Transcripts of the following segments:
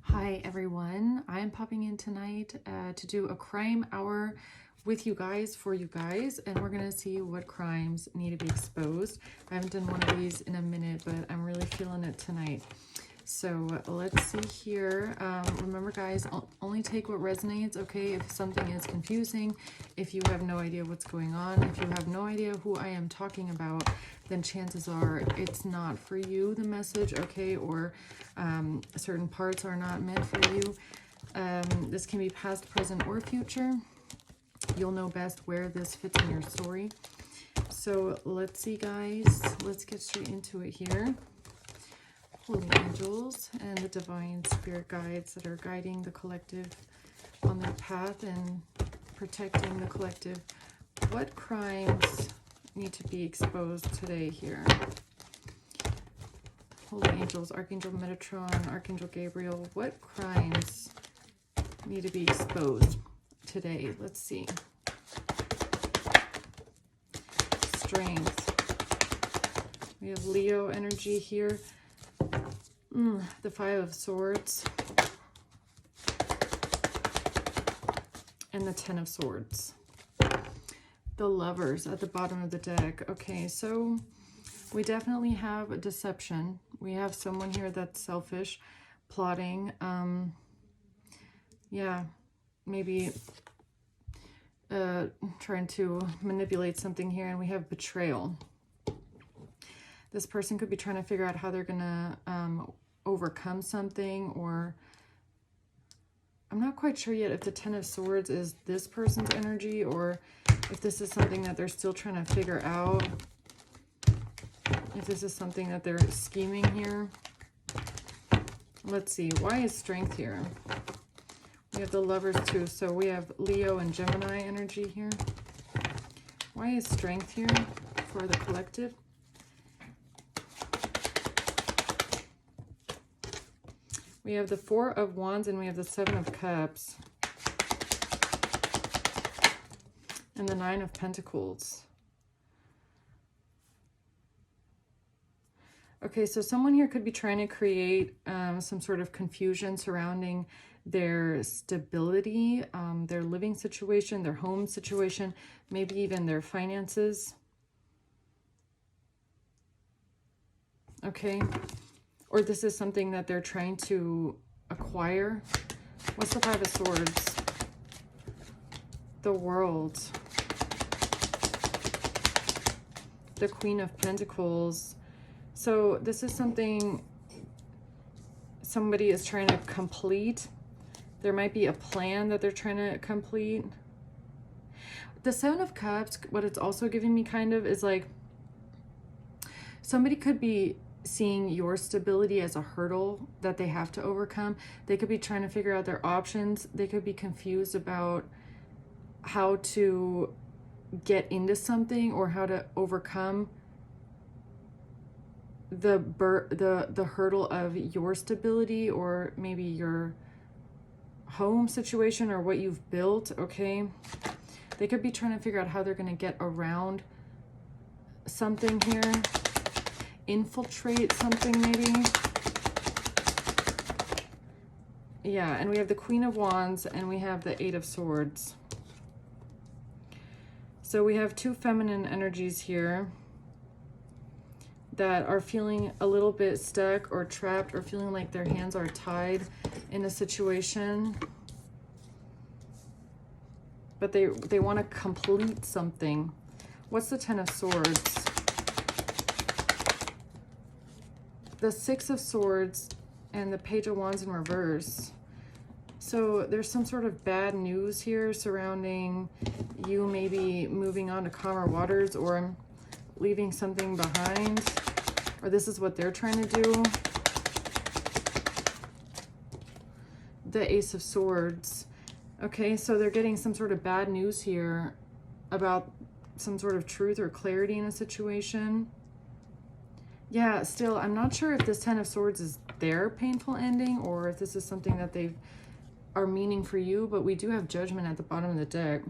Hi everyone, I am popping in tonight to do a crime hour with you guys, for you guys, and we're going to see what crimes need to be exposed. I haven't done one of these in a minute, but I'm really feeling it tonight. So let's see here. Remember guys, only take what resonates, okay? If something is confusing, if you have no idea what's going on, if you have no idea who I am talking about, then chances are it's not for you, the message, okay? Or certain parts are not meant for you. This can be past, present, or future. You'll know best where this fits in your story. So let's see guys, let's get straight into it here. Holy angels and the divine spirit guides that are guiding the collective on their path and protecting the collective. What crimes need to be exposed today here? Holy angels, Archangel Metatron, Archangel Gabriel, what crimes need to be exposed today? Let's see. Strength. We have Leo energy here. The Five of Swords and the Ten of Swords. The Lovers at the bottom of the deck. Okay, so we definitely have a deception. We have someone here that's selfish, plotting. Yeah, maybe trying to manipulate something here. And we have betrayal. This person could be trying to figure out how they're gonna overcome something, or I'm not quite sure yet if the Ten of Swords is this person's energy or if this is something that they're still trying to figure out. If this is something that they're scheming here. Let's see. Why is strength here? We have the Lovers too. So we have Leo and Gemini energy here. Why is strength here for the collective? We have the Four of Wands and we have the Seven of Cups. And the Nine of Pentacles. Okay, so someone here could be trying to create some sort of confusion surrounding their stability, their living situation, their home situation, maybe even their finances. Okay. Or this is something that they're trying to acquire. What's the Five of Swords? The World. The Queen of Pentacles. So this is something somebody is trying to complete. There might be a plan that they're trying to complete. The Seven of Cups, what it's also giving me kind of is like somebody could be seeing your stability as a hurdle that they have to overcome. They could be trying to figure out their options. They could be confused about how to get into something or how to overcome the hurdle of your stability or maybe your home situation or what you've built. Okay, they could be trying to figure out how they're going to get around something here. Infiltrate something maybe. Yeah, and we have the Queen of Wands and we have the Eight of Swords. So we have two feminine energies here that are feeling a little bit stuck or trapped or feeling like their hands are tied in a situation. But they want to complete something. What's the Ten of Swords? The Six of Swords and the Page of Wands in reverse. So there's some sort of bad news here surrounding you maybe moving on to calmer waters or leaving something behind, or this is what they're trying to do. The Ace of Swords. Okay, so they're getting some sort of bad news here about some sort of truth or clarity in a situation. Yeah, still, I'm not sure if this Ten of Swords is their painful ending or if this is something that they are meaning for you, but we do have Judgment at the bottom of the deck.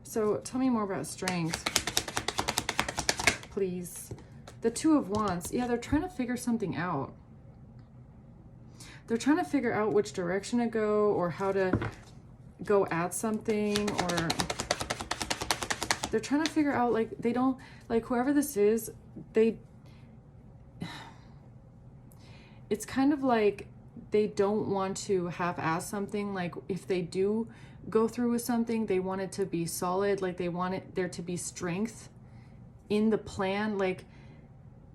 So tell me more about strength, please. The Two of Wands. Yeah, they're trying to figure something out. they're trying to figure out which direction to go or how to go at something, or they're trying to figure out, like, they don't, like, whoever this is, it's kind of like they don't want to half-ass something. Like, if they do go through with something, they want it to be solid. Like, they want it there to be strength in the plan. Like,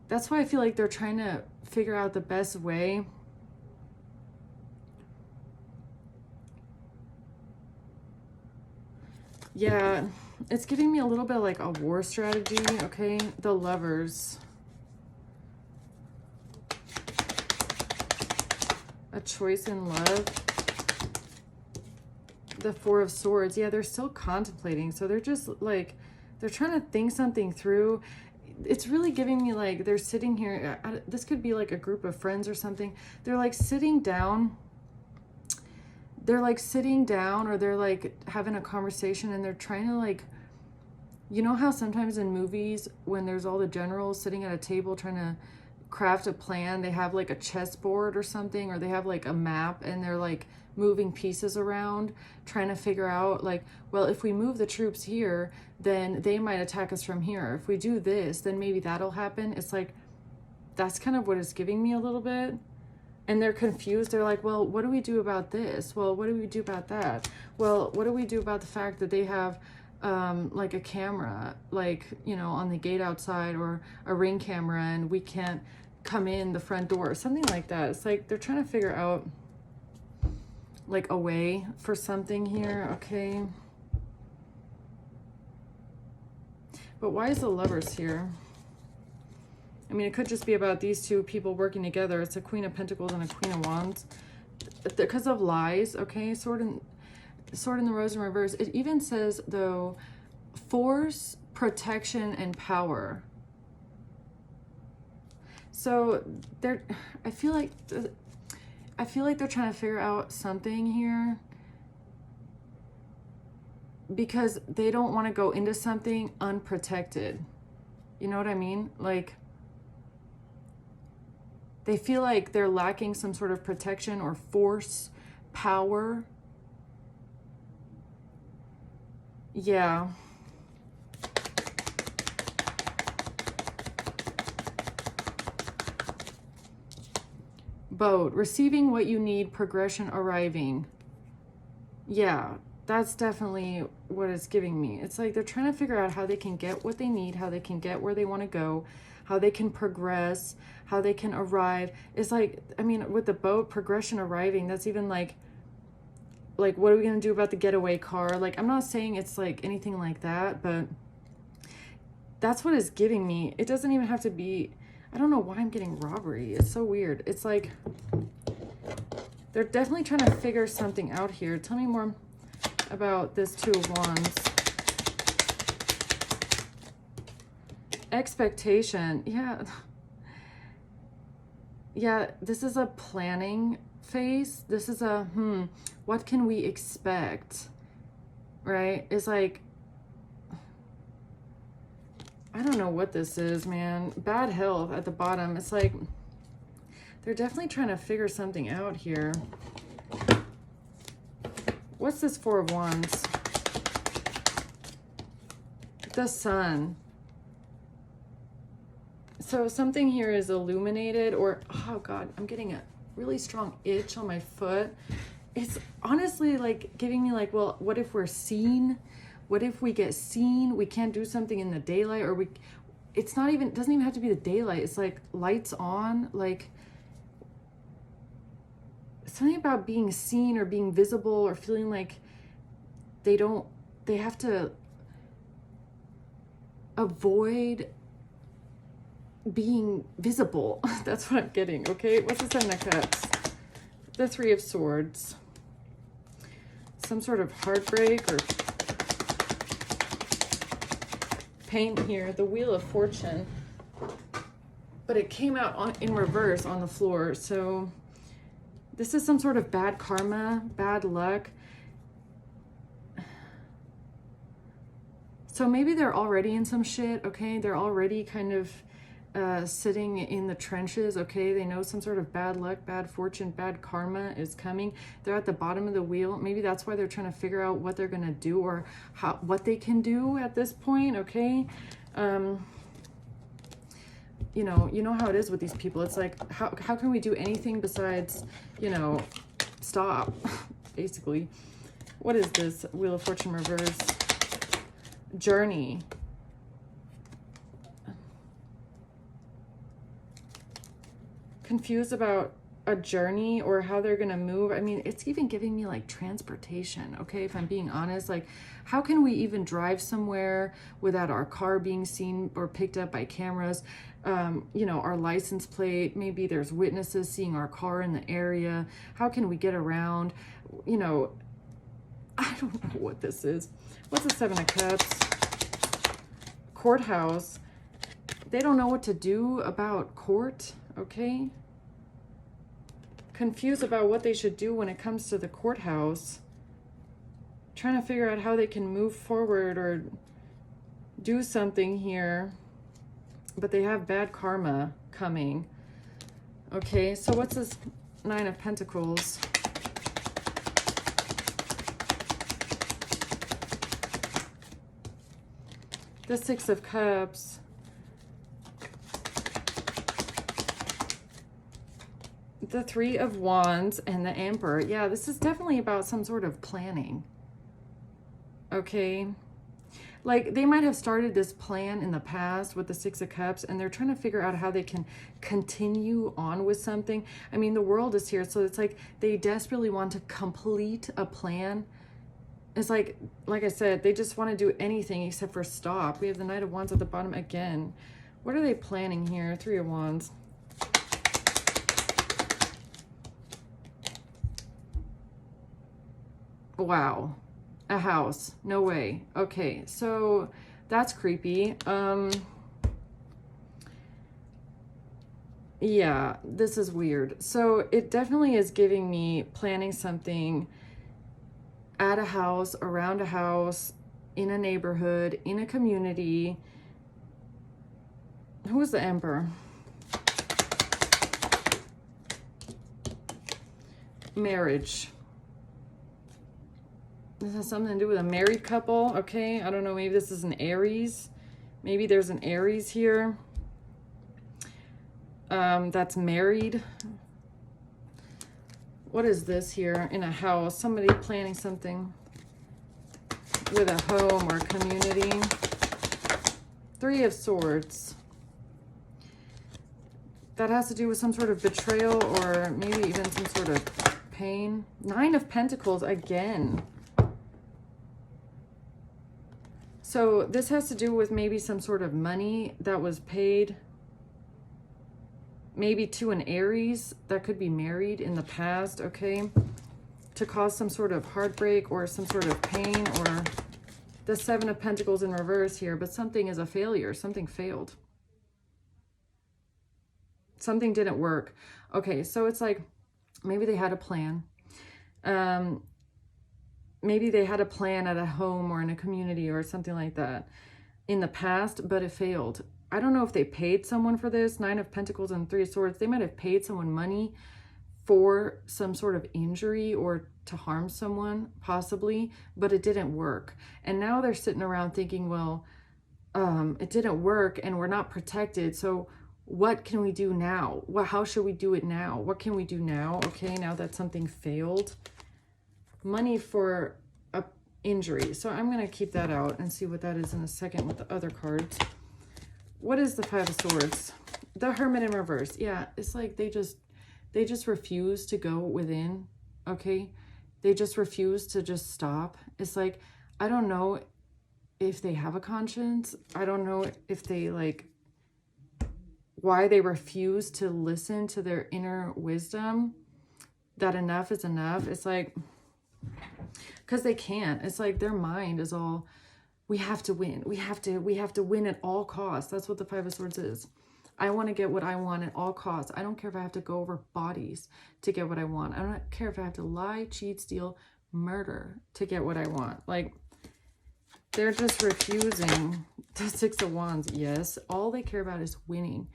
that's why I feel like they're trying to figure out the best way. Yeah, it's giving me a little bit like a war strategy, okay? The Lovers. A choice in love. The Four of Swords. Yeah, they're still contemplating. So they're just like, they're trying to think something through. It's really giving me like they're sitting here. This could be like a group of friends or something. They're like sitting down. They're like sitting down, or they're like having a conversation, and they're trying to, like, you know how sometimes in movies when there's all the generals sitting at a table trying to craft a plan, they have like a chessboard or something, or they have like a map, and they're like moving pieces around trying to figure out, like, well, if we move the troops here, then they might attack us from here. If we do this, then maybe that'll happen. It's like, that's kind of what it's giving me a little bit. And they're confused. They're like, well, what do we do about this? Well, what do we do about that? Well, what do we do about the fact that they have like a camera, like, you know, on the gate outside, or a ring camera, and we can't come in the front door, something like that. It's like they're trying to figure out like a way for something here, okay? But why is the Lovers here? I mean, it could just be about these two people working together. It's a Queen of Pentacles and a Queen of Wands. Because of lies, okay? Sword in the Rose in reverse. It even says, though, force, protection, and power. So I feel like they're trying to figure out something here, because they don't want to go into something unprotected. You know what I mean? Like, they feel like they're lacking some sort of protection or force, power. Yeah. Boat. Receiving what you need, progression arriving. Yeah, that's definitely what it's giving me. It's like they're trying to figure out how they can get what they need, how they can get where they want to go, how they can progress, how they can arrive. It's like, I mean, with the boat, progression arriving, that's even like what are we going to do about the getaway car? Like, I'm not saying it's like anything like that, but that's what it's giving me. It doesn't even have to be, I don't know why I'm getting robbery. It's so weird. It's like, they're definitely trying to figure something out here. Tell me more about this Two of Wands. Expectation. Yeah, this is a planning phase. This is a, what can we expect? Right? It's like, I don't know what this is, man. Bad health at the bottom. It's like, they're definitely trying to figure something out here. What's this Four of Wands? The Sun. So something here is illuminated, or, oh God, I'm getting a really strong itch on my foot. It's honestly like giving me like, well, what if we're seen? What if we get seen? We can't do something in the daylight, or it's not even, it doesn't even have to be the daylight. It's like lights on, like something about being seen or being visible, or feeling like they have to avoid being visible. That's what I'm getting, okay? What's the Seven of Cups? The Three of Swords. Some sort of heartbreak or pain here. The Wheel of Fortune. But it came out in reverse on the floor. So this is some sort of bad karma, bad luck. So maybe they're already in some shit, okay? They're already kind of sitting in the trenches, okay? They know some sort of bad luck, bad fortune, bad karma is coming. They're at the bottom of the wheel. Maybe that's why they're trying to figure out what they're going to do, or what they can do at this point, okay? You know how it is with these people. It's like, how can we do anything besides, stop, basically. What is this? Wheel of Fortune reverse. Journey. Confused about a journey or how they're gonna move. I mean, it's even giving me like transportation, okay? If I'm being honest, like, how can we even drive somewhere without our car being seen or picked up by cameras? Our license plate, maybe there's witnesses seeing our car in the area. How can we get around? I don't know what this is. What's the Seven of Cups? Courthouse. They don't know what to do about court, okay? Confused about what they should do when it comes to the courthouse. Trying to figure out how they can move forward or do something here. But they have bad karma coming. Okay, so what's this Nine of Pentacles? The Six of Cups. The Three of Wands and the Emperor. Yeah, this is definitely about some sort of planning. Okay. Like, they might have started this plan in the past with the Six of Cups, and they're trying to figure out how they can continue on with something. I mean, the world is here, so it's like they desperately want to complete a plan. It's like I said, they just want to do anything except for stop. We have the Knight of Wands at the bottom again. What are they planning here? Three of Wands. Wow. A house. No way. Okay, so that's creepy. Yeah, this is weird. So it definitely is giving me planning something at a house, around a house, in a neighborhood, in a community. Who is the Emperor? Marriage. This has something to do with a married couple, okay? I don't know, maybe this is an Aries. Maybe there's an Aries here that's married. What is this here in a house? Somebody planning something with a home or community. Three of Swords. That has to do with some sort of betrayal or maybe even some sort of pain. Nine of Pentacles again. So this has to do with maybe some sort of money that was paid, maybe to an Aries that could be married in the past, okay, to cause some sort of heartbreak or some sort of pain, or the Seven of Pentacles in reverse here, but something is a failure. Something failed. Something didn't work. Okay, so it's like maybe they had a plan. Maybe they had a plan at a home or in a community or something like that in the past, but it failed. I don't know if they paid someone for this. Nine of Pentacles and Three of Swords. They might have paid someone money for some sort of injury or to harm someone, possibly, but it didn't work. And now they're sitting around thinking, well, it didn't work and we're not protected. So what can we do now? How should we do it now? What can we do now? Okay, now that something failed. Money for a injury. So I'm going to keep that out and see what that is in a second with the other cards. What is the Five of Swords? The Hermit in reverse. Yeah, it's like they just refuse to go within, okay? They just refuse to just stop. It's like, I don't know if they have a conscience. I don't know if they why they refuse to listen to their inner wisdom, that enough is enough. It's like, because they can't. It's like their mind is all, we have to win. We have to win at all costs. That's what the Five of Swords is. I want to get what I want at all costs. I don't care if I have to go over bodies to get what I want. I don't care if I have to lie, cheat, steal, murder to get what I want. Like, They're just refusing. The Six of Wands, yes. All they care about is winning.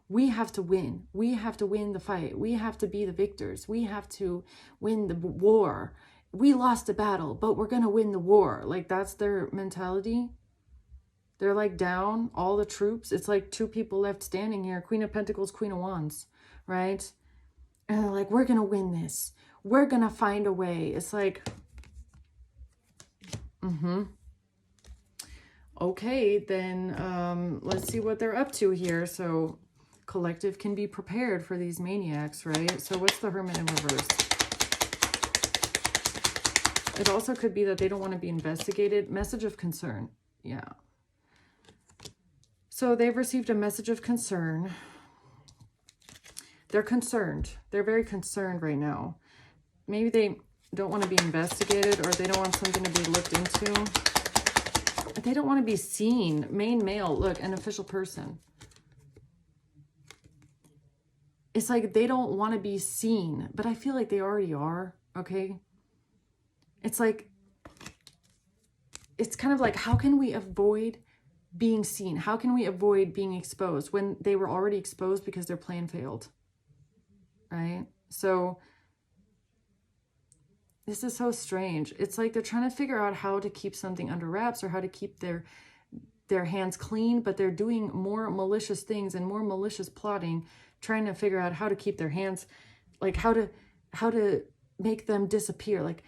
We have to win. We have to win the fight. We have to be the victors. We have to win the war. We lost a battle, but we're going to win the war. Like, that's their mentality. They're like down, all the troops. It's like two people left standing here. Queen of Pentacles, Queen of Wands, right? And they're like, we're going to win this. We're going to find a way. It's like, okay, then let's see what they're up to here. So collective can be prepared for these maniacs, right? So what's the Hermit in reverse? It also could be that they don't want to be investigated. Message of concern. Yeah. So they've received a message of concern. They're concerned. They're very concerned right now. Maybe they don't want to be investigated, or they don't want something to be looked into. They don't want to be seen. Main male. Look, an official person. It's like they don't want to be seen, but I feel like they already are, okay? It's like, it's kind of like, how can we avoid being seen? How can we avoid being exposed when they were already exposed because their plan failed, right? So this is so strange. It's like they're trying to figure out how to keep something under wraps, or how to keep their hands clean, but they're doing more malicious things and more malicious plotting, trying to figure out how to keep their hands, like how to make them disappear. Like,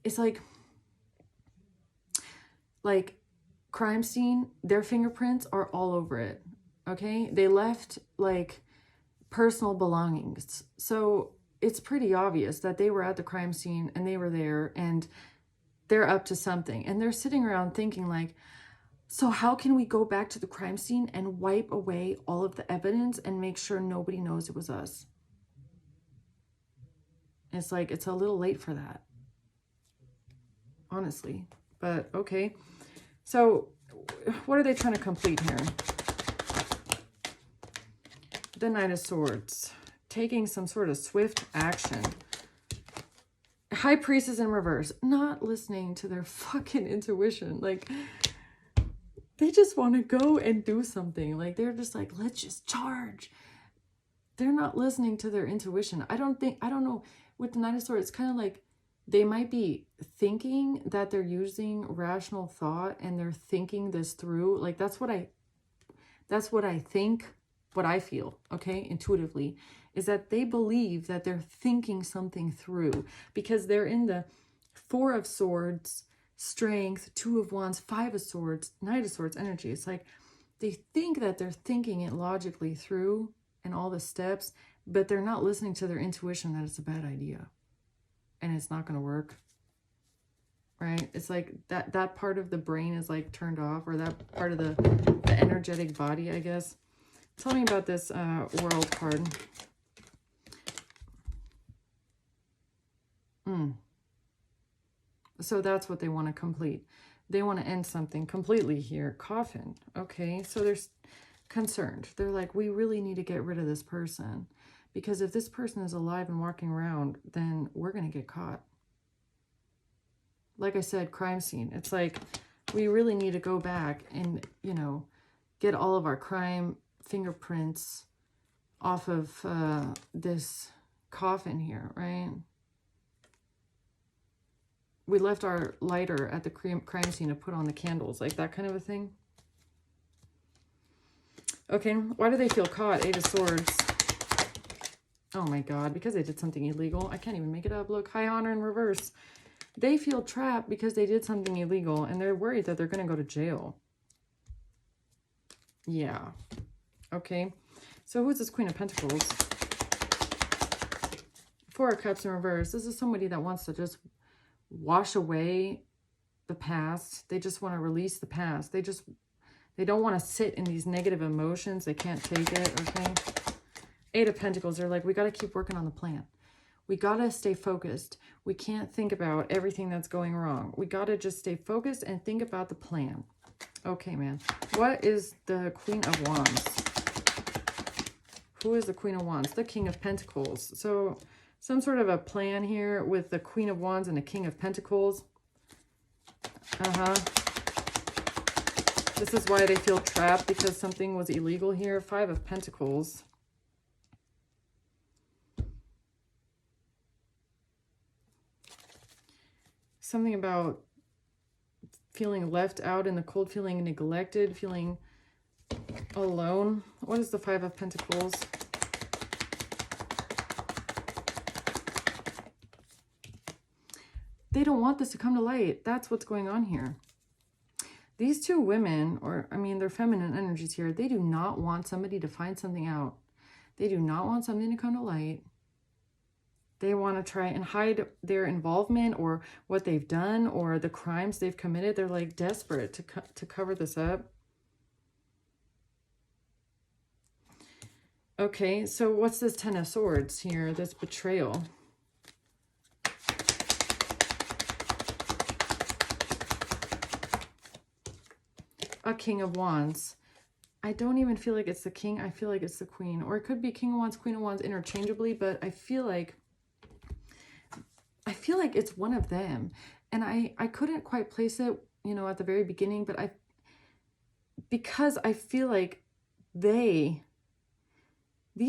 it's like crime scene, their fingerprints are all over it, okay? They left like personal belongings. So it's pretty obvious that they were at the crime scene and they were there and they're up to something. And they're sitting around thinking like, so how can we go back to the crime scene and wipe away all of the evidence and make sure nobody knows it was us? It's like, it's a little late for that, honestly, but okay. So what are they trying to complete here? The Knight of Swords, taking some sort of swift action. High Priestess in reverse, not listening to their fucking intuition. Like, they just want to go and do something. Like, they're just like, let's just charge. They're not listening to their intuition. I don't know. With the Knight of Swords, it's kind of like they might be thinking that they're using rational thought and they're thinking this through. Like, that's what I think, what I feel, okay, intuitively, is that they believe that they're thinking something through, because they're in the Four of Swords, Strength, Two of Wands, Five of Swords, Knight of Swords energy. It's like they think that they're thinking it logically through and all the steps, but they're not listening to their intuition that it's a bad idea and it's not going to work, right? It's like that part of the brain is like turned off, or that part of the energetic body, I guess. Tell me about this World card. So that's what they want to complete. They want to end something completely here. Coffin. Okay, so they're concerned. They're like, we really need to get rid of this person, because if this person is alive and walking around, then we're going to get caught. Like I said, crime scene. It's like, we really need to go back and, you know, get all of our crime fingerprints off of this coffin here, right? We left our lighter at the crime scene to put on the candles, like that kind of a thing. Okay, why do they feel caught? Eight of Swords. Oh my God, because they did something illegal. I can't even make it up. Look, High Honor in reverse. They feel trapped because they did something illegal and they're worried that they're going to go to jail. Yeah. Okay, so who's this Queen of Pentacles? Four of Cups in reverse. This is somebody that wants to just wash away the past. They just want to release the past. They don't want to sit in these negative emotions. They can't take it, okay? Eight of Pentacles. They're like, we got to keep working on the plan. We got to stay focused. We can't think about everything that's going wrong. We got to just stay focused and think about the plan. Okay, man. What is the Queen of Wands? Who is the Queen of Wands? The King of Pentacles. So some sort of a plan here with the Queen of Wands and the King of Pentacles. This is why they feel trapped, because something was illegal here. 5 of Pentacles. Something about feeling left out in the cold, feeling neglected, feeling alone. What is the 5 of Pentacles? They don't want this to come to light. That's what's going on here. These two women, or I mean, they're feminine energies here. They do not want somebody to find something out. They do not want something to come to light. They want to try and hide their involvement or what they've done or the crimes they've committed. They're like desperate to cover this up. Okay, so what's this 10 of Swords here? This betrayal. A King of Wands. I don't even feel like it's the King. I feel like it's the Queen. Or it could be King of Wands, Queen of Wands interchangeably, but I feel like it's one of them. And I couldn't quite place it, you know, at the very beginning, but because I feel like these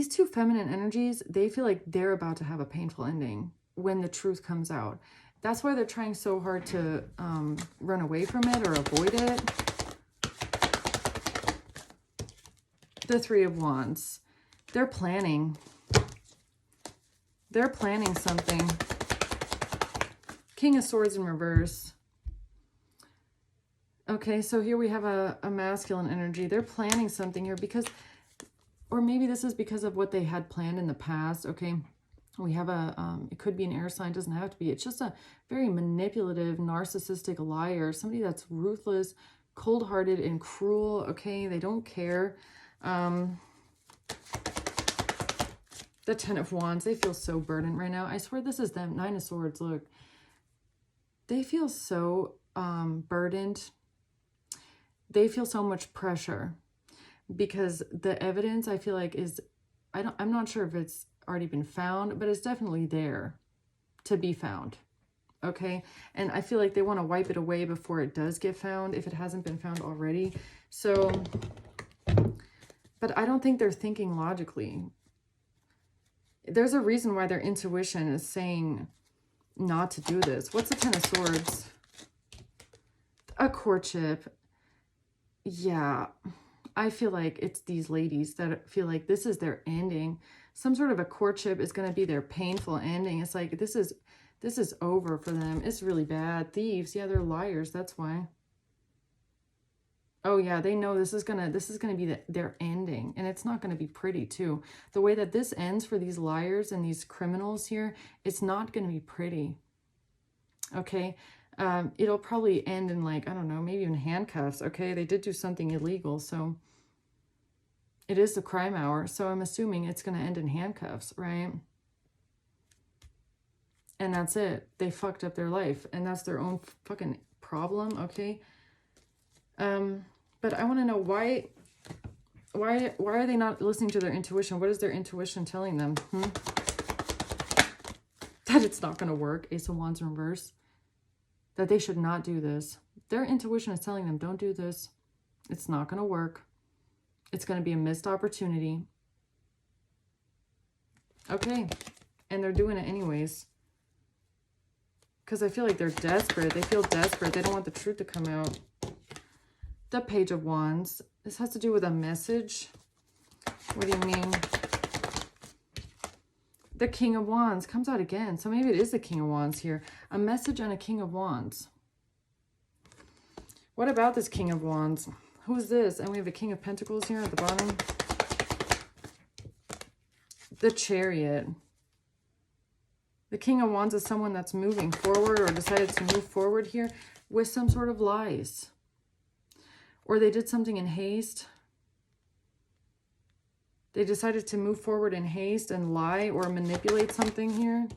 two feminine energies, they feel like they're about to have a painful ending when the truth comes out. That's why they're trying so hard to run away from it or avoid it. The 3 of Wands. They're planning. They're planning something. King of Swords in reverse. Okay, so here we have a masculine energy. They're planning something here because, or maybe this is because of what they had planned in the past. Okay, we have it could be an air sign, doesn't have to be. It's just a very manipulative, narcissistic liar. Somebody that's ruthless, cold-hearted, and cruel. Okay, they don't care. The 10 of Wands, they feel so burdened right now. I swear this is them. 9 of Swords, look. They feel so burdened. They feel so much pressure because the evidence, I feel like, is, I'm not sure if it's already been found, but it's definitely there to be found. Okay, and I feel like they want to wipe it away before it does get found, if it hasn't been found already. So, but I don't think they're thinking logically. There's a reason why their intuition is saying not to do this. What's the 10 of Swords? A courtship. Yeah, I feel like it's these ladies that feel like this is their ending. Some sort of a courtship is going to be their painful ending. It's like this is over for them. It's really bad. Thieves, yeah, they're liars. That's why. Oh yeah, they know this is gonna be their ending, and it's not gonna be pretty too. The way that this ends for these liars and these criminals here, it's not gonna be pretty. Okay, it'll probably end in, like, I don't know, maybe even handcuffs. Okay, they did do something illegal, so it is the crime hour. So I'm assuming it's gonna end in handcuffs, right? And that's it. They fucked up their life, and that's their own fucking problem. Okay. But I want to know why are they not listening to their intuition? What is their intuition telling them? That it's not going to work. Ace of Wands in reverse. That they should not do this. Their intuition is telling them, don't do this. It's not going to work. It's going to be a missed opportunity. Okay. And they're doing it anyways. Because I feel like they're desperate. They feel desperate. They don't want the truth to come out. The Page of Wands. This has to do with a message. What do you mean? The King of Wands comes out again. So maybe it is the King of Wands here. A message and a King of Wands. What about this King of Wands? Who's this? And we have a King of Pentacles here at the bottom. The Chariot. The King of Wands is someone that's moving forward or decided to move forward here with some sort of lies. Or they did something in haste. They decided to move forward in haste and lie or manipulate something here.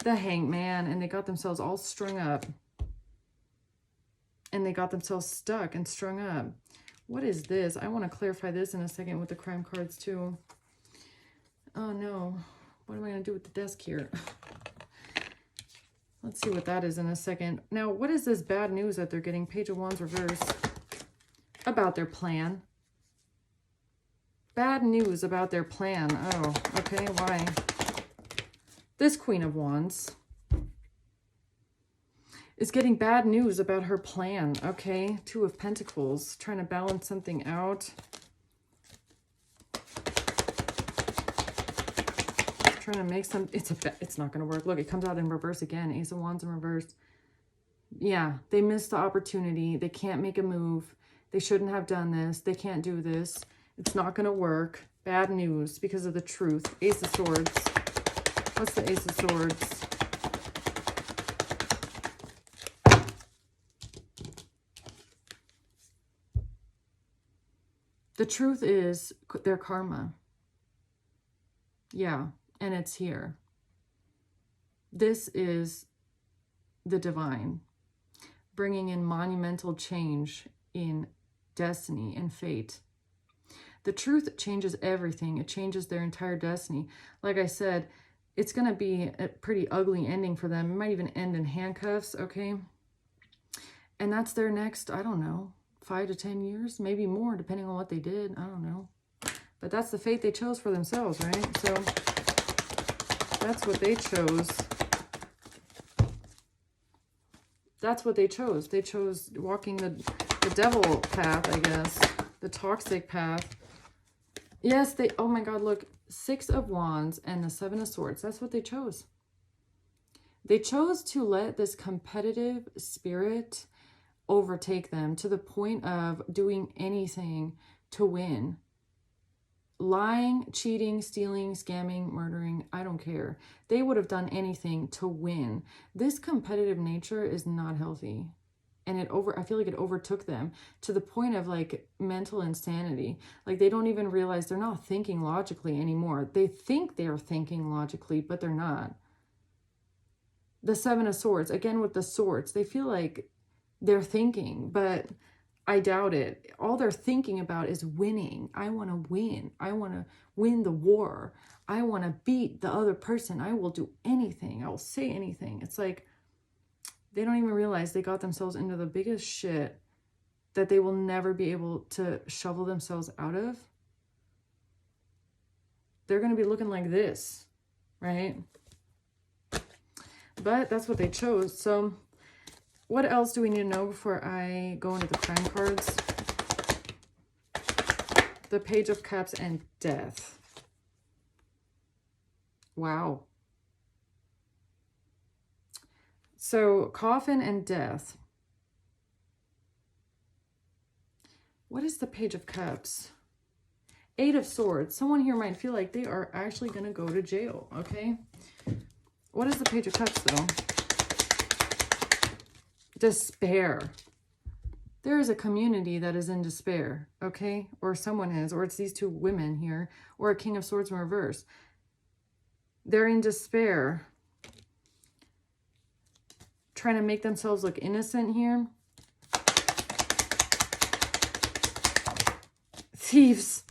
The Hanged Man, and they got themselves all strung up. And they got themselves stuck and strung up. What is this? I want to clarify this in a second with the crime cards too. Oh no. What am I going to do with the desk here? Let's see what that is in a second. Now, what is this bad news that they're getting? Page of Wands reverse. about their plan. Bad news about their plan. Oh, okay, why? This Queen of Wands is getting bad news about her plan, okay? Two of Pentacles, trying to balance something out. Trying to make some, it's not going to work. Look, it comes out in reverse again. Ace of Wands in reverse. Yeah, they missed the opportunity. They can't make a move. They shouldn't have done this. They can't do this. It's not going to work. Bad news because of the truth. Ace of Swords. What's the Ace of Swords? The truth is their karma. Yeah, and it's here. This is the divine, bringing in monumental change in destiny and fate. The truth changes everything. It changes their entire destiny. Like I said, it's going to be a pretty ugly ending for them. It might even end in handcuffs, okay? And that's their next, I don't know, 5 to 10 years, maybe more, depending on what they did. I don't know. But that's the fate they chose for themselves, right? So that's what they chose. That's what they chose. They chose walking the devil path, I guess. The toxic path. Yes, they, oh my God, look. 6 of Wands and the 7 of Swords. That's what they chose. They chose to let this competitive spirit overtake them to the point of doing anything to win. Lying, cheating, stealing, scamming, murdering, I don't care. They would have done anything to win. This competitive nature is not healthy. And I feel like it overtook them to the point of like mental insanity. Like they don't even realize they're not thinking logically anymore. They think they're thinking logically, but they're not. The 7 of Swords, again with the swords, they feel like they're thinking, but I doubt it. All they're thinking about is winning. I want to win. I want to win the war. I want to beat the other person. I will do anything. I will say anything. It's like they don't even realize they got themselves into the biggest shit that they will never be able to shovel themselves out of. They're going to be looking like this, right? But that's what they chose. So what else do we need to know before I go into the crime cards? The Page of Cups and Death. Wow. So coffin and death. What is the Page of Cups? 8 of Swords. Someone here might feel like they are actually going to go to jail, okay? What is the Page of Cups, though? Despair. There is a community that is in despair, okay? Or someone is, or it's these two women here, or a King of Swords in reverse. They're in despair, trying to make themselves look innocent here. Thieves.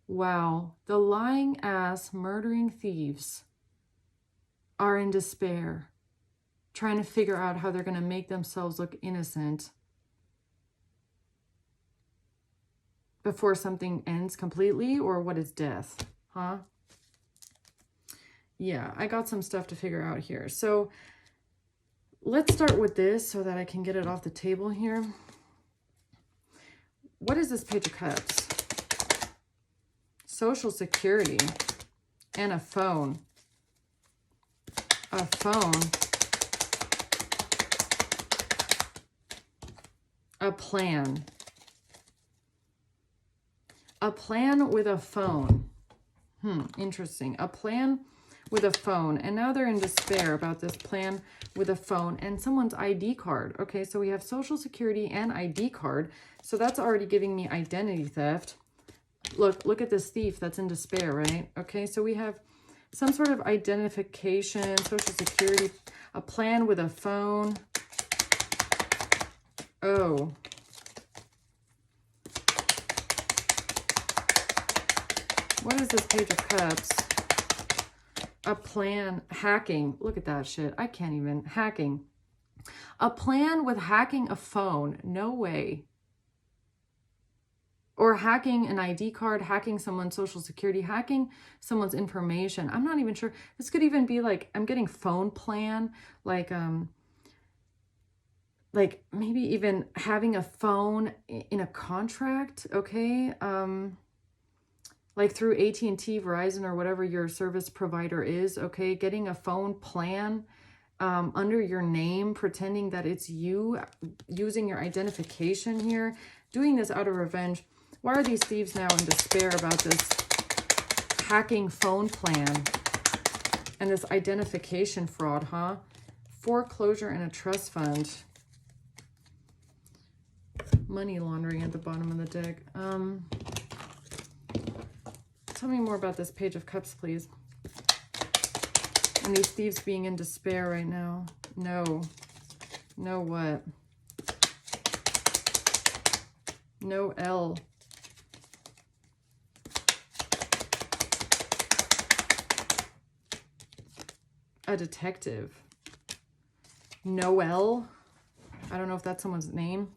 Wow. The lying ass, murdering thieves are in despair, trying to figure out how they're going to make themselves look innocent before something ends completely, or what is death, huh? Yeah, I got some stuff to figure out here. So let's start with this so that I can get it off the table here. What is this Page of Cups? Social Security and a phone. A phone. A plan. A plan with a phone. Interesting. A plan with a phone. And now they're in despair about this plan with a phone and someone's ID card. Okay, so we have Social Security and ID card. So that's already giving me identity theft. Look at this thief that's in despair, right? Okay, so we have some sort of identification, Social Security, a plan with a phone. Oh. What is this Page of Cups? A plan, hacking. Look at that shit. I can't even. Hacking. A plan with hacking a phone. No way. Or hacking an ID card, hacking someone's social security, hacking someone's information. I'm not even sure. This could even be like, I'm getting phone plan, like maybe even having a phone in a contract, okay? Like through AT&T, Verizon, or whatever your service provider is, okay? Getting a phone plan under your name, pretending that it's you, using your identification here, doing this out of revenge. Why are these thieves now in despair about this hacking phone plan and this identification fraud, huh? Foreclosure and a trust fund. Money laundering at the bottom of the deck. Tell me more about this Page of Cups, please. And these thieves being in despair right now. No. No what? No L. A detective. Noel. I don't know if that's someone's name.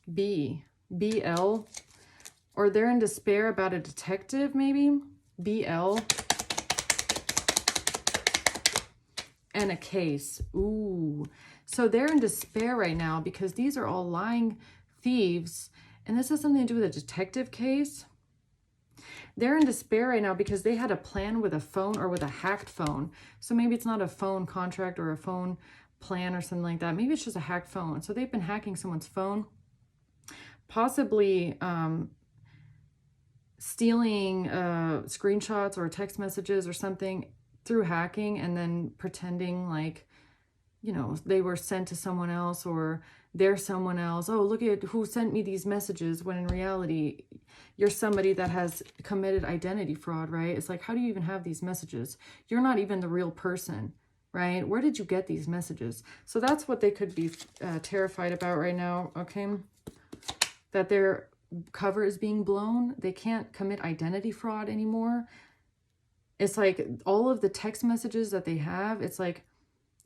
BL. Or they're in despair about a detective, maybe. BL. And a case. Ooh. So they're in despair right now because these are all lying thieves. And this has something to do with a detective case. They're in despair right now because they had a plan with a phone or with a hacked phone. So maybe it's not a phone contract or a phone plan or something like that. Maybe it's just a hacked phone. So they've been hacking someone's phone. Possibly stealing screenshots or text messages or something through hacking and then pretending like, you know, they were sent to someone else or they're someone else. Oh, look at who sent me these messages, when in reality, you're somebody that has committed identity fraud, right? It's like, how do you even have these messages? You're not even the real person, right? Where did you get these messages? So that's what they could be terrified about right now, okay? That their cover is being blown. They can't commit identity fraud anymore. It's like all of the text messages that they have, it's like,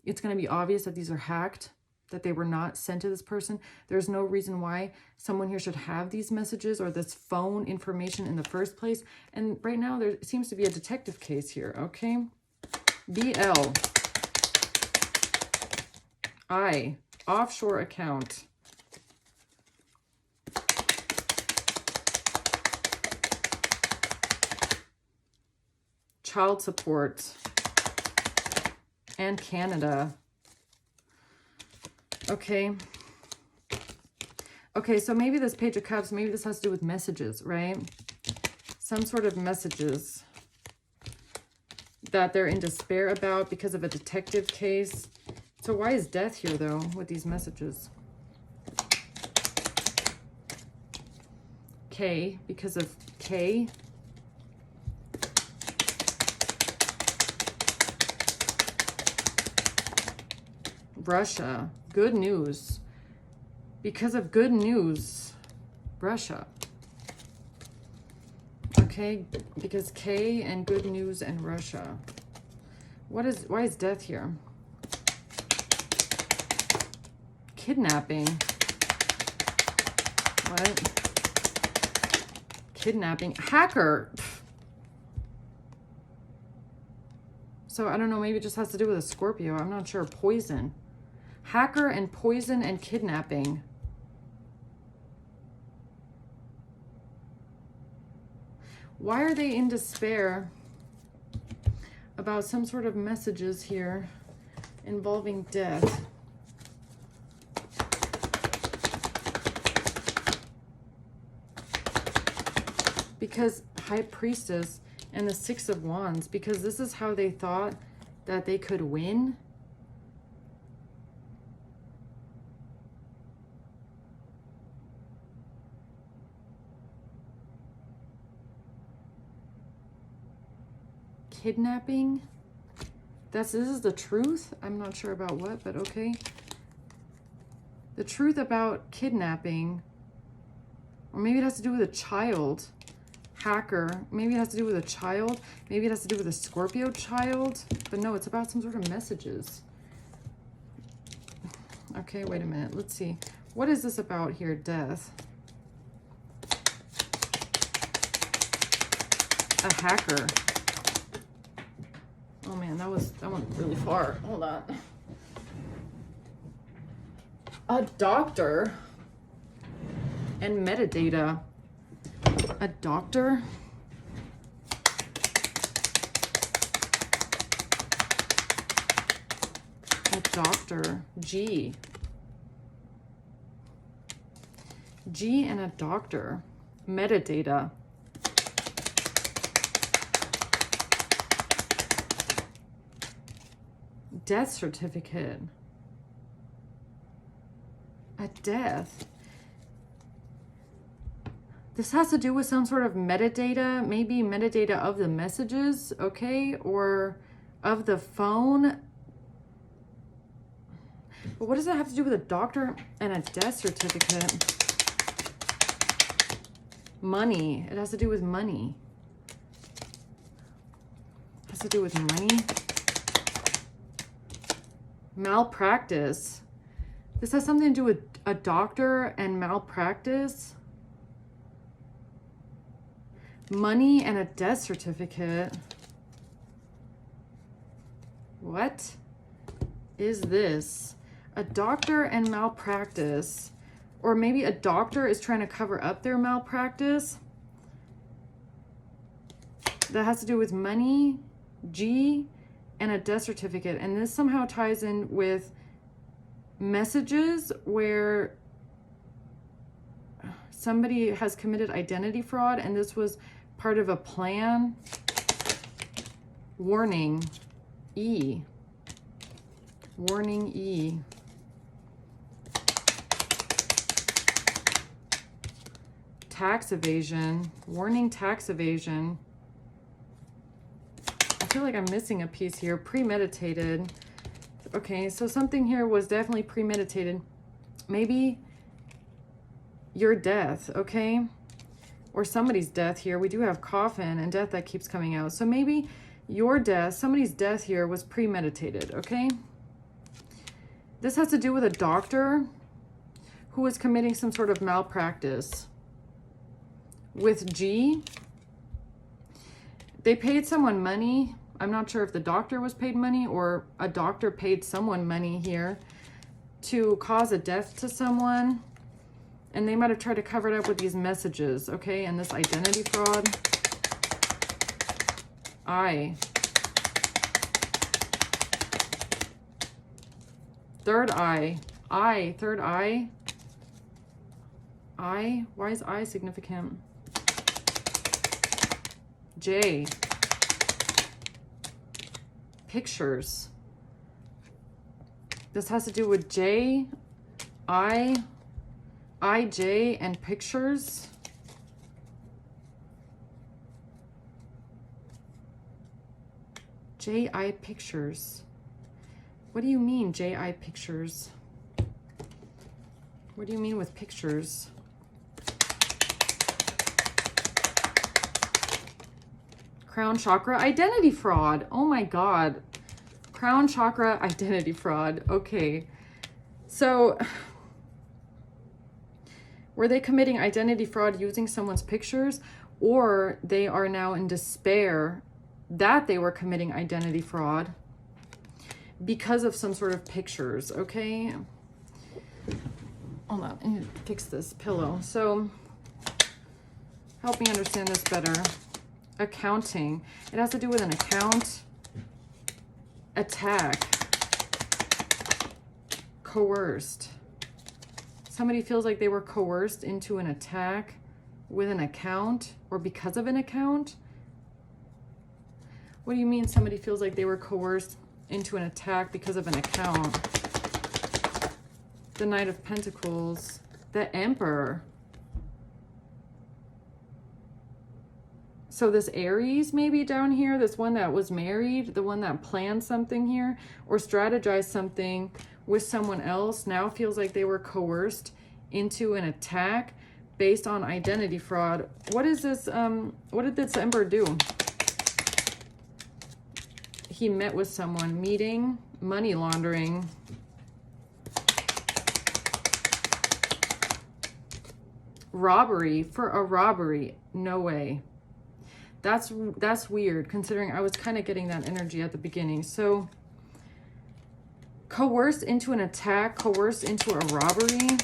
it's going to be obvious that these are hacked, that they were not sent to this person. There's no reason why someone here should have these messages or this phone information in the first place. And right now there seems to be a detective case here, okay? BL. I. Offshore account. Child support. And Canada. Okay. Okay, so maybe this Page of Cups, maybe this has to do with messages, right? Some sort of messages that they're in despair about because of a detective case. So why is death here, though, with these messages? K, because of K. Russia. Good news. Because of good news. Russia. Okay, because K and good news and Russia. Why is death here? Kidnapping. What? Kidnapping. Hacker. So I don't know, maybe it just has to do with a Scorpio. I'm not sure. Poison. Hacker and poison and kidnapping. Why are they in despair about some sort of messages here involving death? Because High Priestess and the Six of Wands, because this is how they thought that they could win. Kidnapping. This is the truth. I'm not sure about what, but okay. The truth about kidnapping. Or maybe it has to do with a child. Hacker. Maybe it has to do with a child. Maybe it has to do with a Scorpio child. But no, it's about some sort of messages. Okay, wait a minute. Let's see. What is this about here? Death. A hacker. Oh man, that went really far. Hold on. A doctor and metadata. A doctor. A doctor. G and a doctor. Metadata. Death certificate. A death. This has to do with some sort of metadata, maybe metadata of the messages, okay, or of the phone. But what does that have to do with a doctor and a death certificate? Money. It has to do with money. It has to do with money. Malpractice. This has something to do with a doctor and malpractice. Money and a death certificate. What is this? A doctor and malpractice. Or maybe a doctor is trying to cover up their malpractice. That has to do with money, G, and a death certificate. And this somehow ties in with messages where somebody has committed identity fraud and this was part of a plan. Warning, E. Warning, E. Tax evasion. Warning, tax evasion. I feel like I'm missing a piece here. Premeditated. Okay, so something here was definitely premeditated. Maybe your death, okay? Or somebody's death here. We do have coffin and death that keeps coming out. So maybe your death, somebody's death here was premeditated, okay? This has to do with a doctor who was committing some sort of malpractice. With G, they paid someone money. I'm not sure if the doctor was paid money or a doctor paid someone money here to cause a death to someone. And they might have tried to cover it up with these messages, okay? And this identity fraud. I. Third eye. I. Third eye. I. Why is I significant? J. Pictures. This has to do with J, I, J, and pictures. J, I, pictures. What do you mean, J, I, pictures? What do you mean with pictures? Crown chakra identity fraud. Oh my God. Crown chakra identity fraud. Okay. So were they committing identity fraud using someone's pictures, or they are now in despair that they were committing identity fraud because of some sort of pictures? Okay. Hold on. I need to fix this pillow. So help me understand this better. Accounting. It has to do with an account. Attack. Coerced. Somebody feels like they were coerced into an attack with an account or because of an account. What do you mean somebody feels like they were coerced into an attack because of an account? The Knight of Pentacles. The Emperor. So this Aries maybe down here, this one that was married, the one that planned something here or strategized something with someone else, now feels like they were coerced into an attack based on identity fraud. What is this? What did this Emperor do? He met with someone, meeting, money laundering. Robbery for a robbery. No way. That's weird, considering I was kind of getting that energy at the beginning. So, coerce into an attack, coerce into a robbery.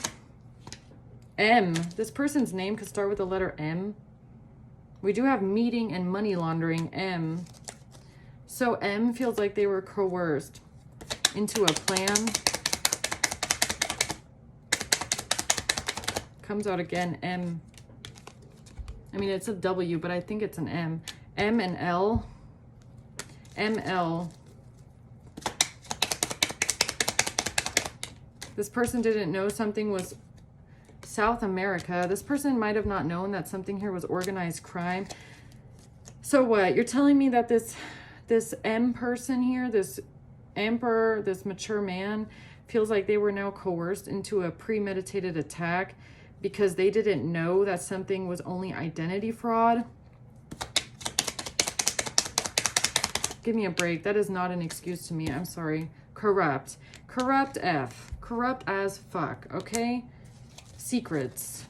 M. This person's name could start with the letter M. We do have meeting and money laundering, M. So M feels like they were coerced into a plan. Comes out again, M. I mean, it's a W, but I think it's an M. M and L. ML. This person didn't know something was South America. This person might have not known that something here was organized crime. So what? You're telling me that this M person here, this emperor, this mature man, feels like they were now coerced into a premeditated attack because they didn't know that something was only identity fraud? Give me a break. That is not an excuse to me. I'm sorry. Corrupt. Corrupt F. Corrupt as fuck, okay? Secrets.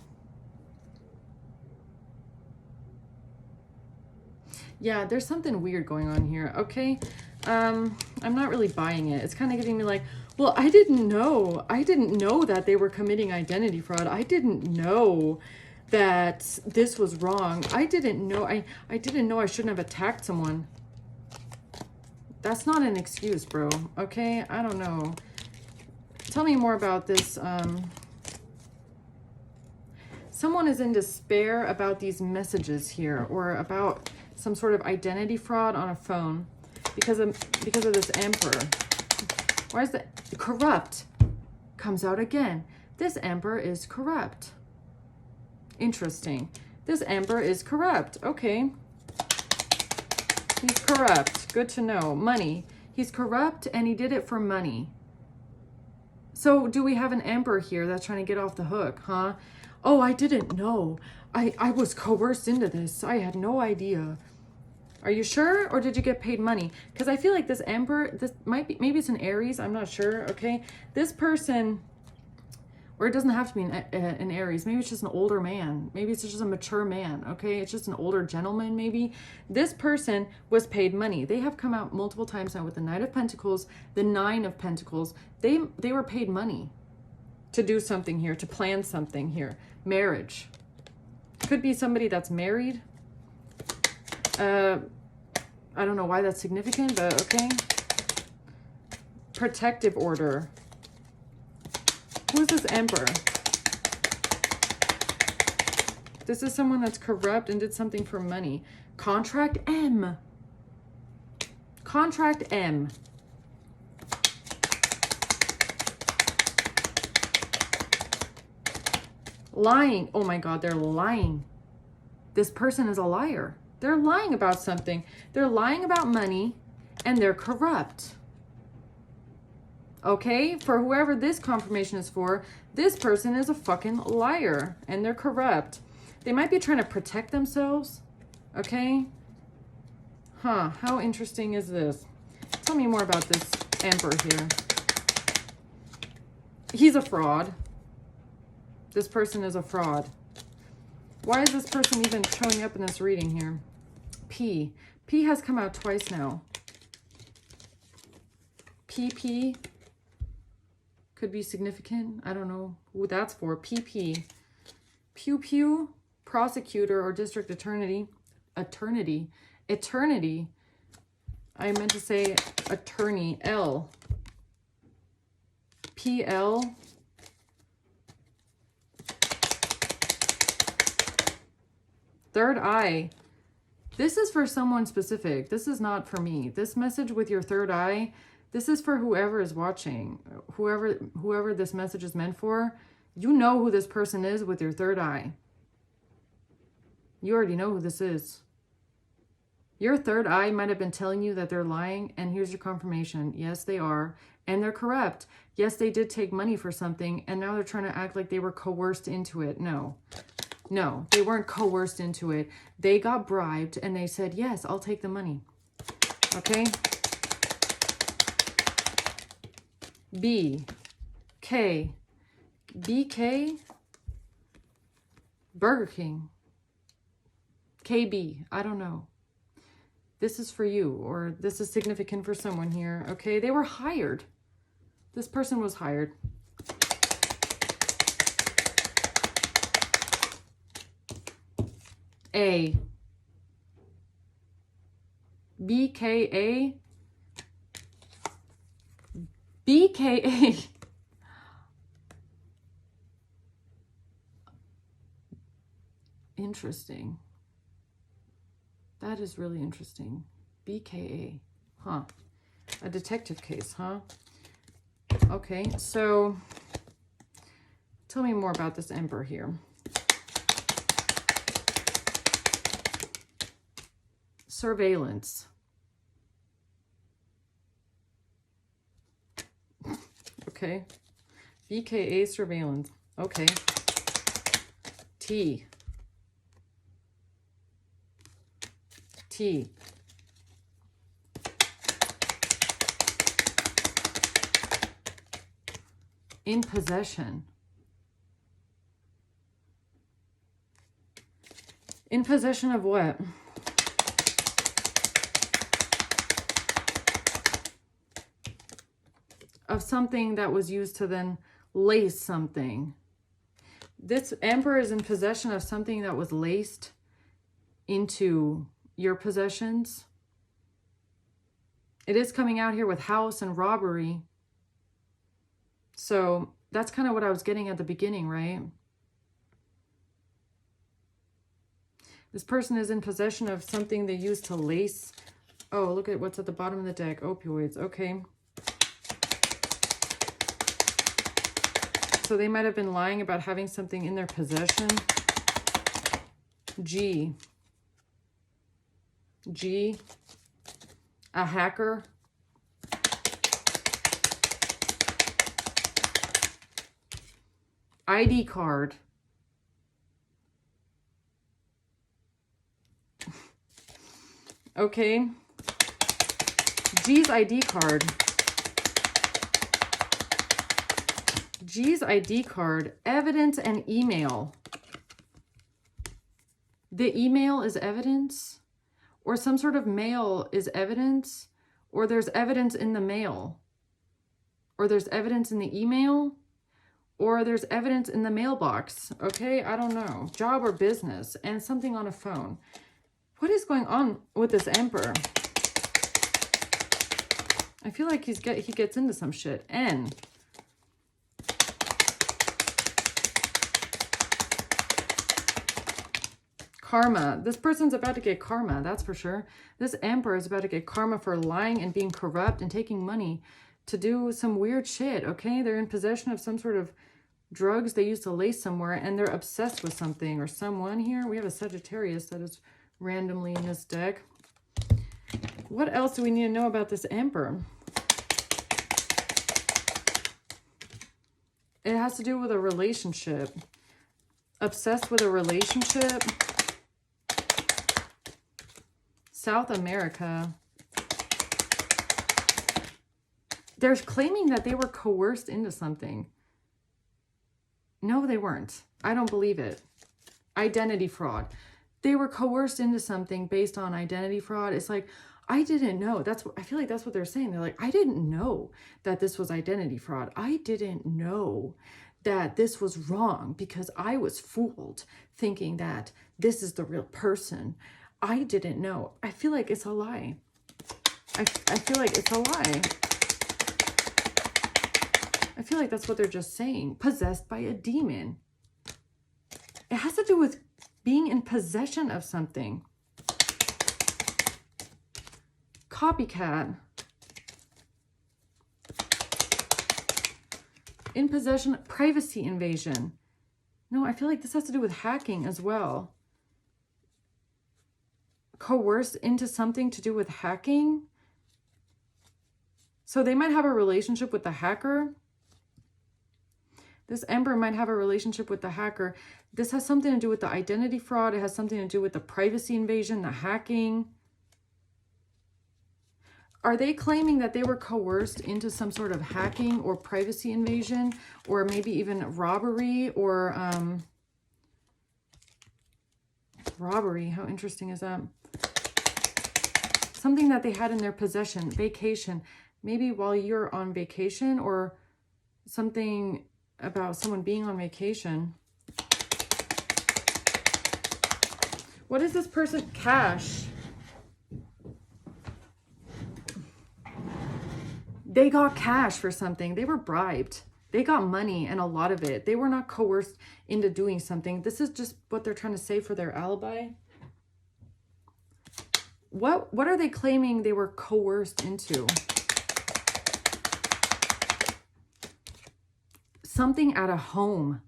Yeah, there's something weird going on here, okay? I'm not really buying it. It's kind of giving me like, well, I didn't know that they were committing identity fraud. I didn't know that this was wrong. I didn't know I shouldn't have attacked someone. That's not an excuse, bro. Okay? I don't know. Tell me more about this. Someone is in despair about these messages here, or about some sort of identity fraud on a phone because of this emperor. Why is that? Corrupt comes out again. This emperor is corrupt. Interesting. This emperor is corrupt. Okay. He's corrupt. Good to know. Money. He's corrupt and he did it for money. So do we have an emperor here that's trying to get off the hook, huh? Oh, I didn't know. I was coerced into this. I had no idea. Are you sure? Or did you get paid money? Because I feel like this emperor, this might be, maybe it's an Aries. I'm not sure, okay? This person, or it doesn't have to be an Aries. Maybe it's just an older man. Maybe it's just a mature man, okay? It's just an older gentleman, maybe. This person was paid money. They have come out multiple times now with the Knight of Pentacles, the Nine of Pentacles. They were paid money to do something here, to plan something here. Marriage. Could be somebody that's married. I don't know why that's significant, but okay. Protective order. Who's this emperor? This is someone that's corrupt and did something for money. Contract M. Contract M. Lying. Oh my God, they're lying. This person is a liar. They're lying about something. They're lying about money and they're corrupt. Okay? For whoever this confirmation is for, this person is a fucking liar and they're corrupt. They might be trying to protect themselves. Okay? Huh. How interesting is this? Tell me more about this emperor here. He's a fraud. This person is a fraud. Why is this person even showing up in this reading here? P. P has come out twice now. PP could be significant. I don't know who that's for. PP. Pew pew. Prosecutor or district attorney. Eternity. Eternity. I meant to say attorney. L. PL. Third eye. This is for someone specific. This is not for me. This message with your third eye, this is for whoever is watching. Whoever this message is meant for, you know who this person is with your third eye. You already know who this is. Your third eye might have been telling you that they're lying, and here's your confirmation. Yes, they are, and they're corrupt. Yes, they did take money for something, and now they're trying to act like they were coerced into it. No. No, they weren't coerced into it. They got bribed and they said, yes, I'll take the money. Okay? B. K. BK. Burger King. KB. I don't know. This is for you, or this is significant for someone here. Okay, they were hired. This person was hired. A. BKA. BKA. Interesting. That is really interesting. BKA. Huh. A detective case, huh? Okay, so tell me more about this Emperor here. Surveillance. Okay. BKA surveillance. Okay. T. T. In possession. In possession of what? Of something that was used to then lace something. This Emperor is in possession of something that was laced into your possessions. It is coming out here with house and robbery. So that's kind of what I was getting at the beginning, right? This person is in possession of something they used to lace. Oh, look at what's at the bottom of the deck. Opioids. Okay. So they might have been lying about having something in their possession. G. G. A hacker. ID card. Okay. G's ID card. G's ID card. Evidence and email. The email is evidence, or some sort of mail is evidence, or there's evidence in the mail, or there's evidence in the email, or there's evidence in the mailbox. Okay, I don't know. Job or business, and something on a phone. What is going on with this Emperor? I feel like he gets into some shit. N. Karma. This person's about to get karma, that's for sure. This Emperor is about to get karma for lying and being corrupt and taking money to do some weird shit, okay? They're in possession of some sort of drugs they used to lace somewhere, and they're obsessed with something or someone here. We have a Sagittarius that is randomly in this deck. What else do we need to know about this Emperor? It has to do with a relationship. Obsessed with a relationship. South America. They're claiming that they were coerced into something. No, they weren't. I don't believe it. Identity fraud. They were coerced into something based on identity fraud. It's like, I didn't know. I feel like that's what they're saying. They're like, I didn't know that this was identity fraud. I didn't know that this was wrong because I was fooled thinking that this is the real person. I didn't know. I feel like it's a lie. I feel like it's a lie. I feel like that's what they're just saying. Possessed by a demon. It has to do with being in possession of something. Copycat. In possession, privacy invasion. No, I feel like this has to do with hacking as well. Coerced into something to do with hacking. So they might have a relationship with the hacker. This Emperor might have a relationship with the hacker. This has something to do with the identity fraud. It has something to do with the privacy invasion, the hacking. Are they claiming that they were coerced into some sort of hacking or privacy invasion, or maybe even robbery, or robbery. How interesting is that? Something that they had in their possession. Vacation. Maybe while you're on vacation, or something about someone being on vacation. What is this person? Cash. They got cash for something. They were bribed. They got money, and a lot of it. They were not coerced into doing something. This is just what they're trying to say for their alibi. What are they claiming they were coerced into? Something at a home.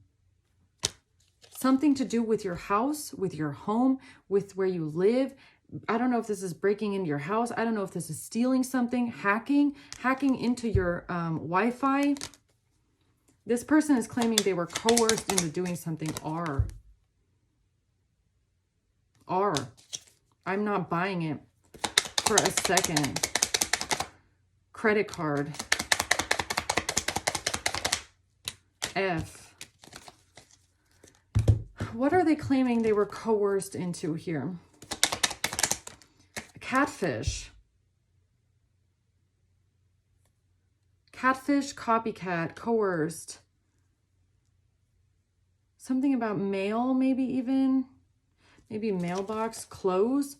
Something to do with your house, with your home, with where you live. I don't know if this is breaking into your house. I don't know if this is stealing something, hacking into your Wi-Fi. This person is claiming they were coerced into doing something. I'm not buying it for a second. Credit card. F. What are they claiming they were coerced into here? Catfish. Catfish, copycat, coerced. Something about mail, maybe even. Maybe mailbox, clothes.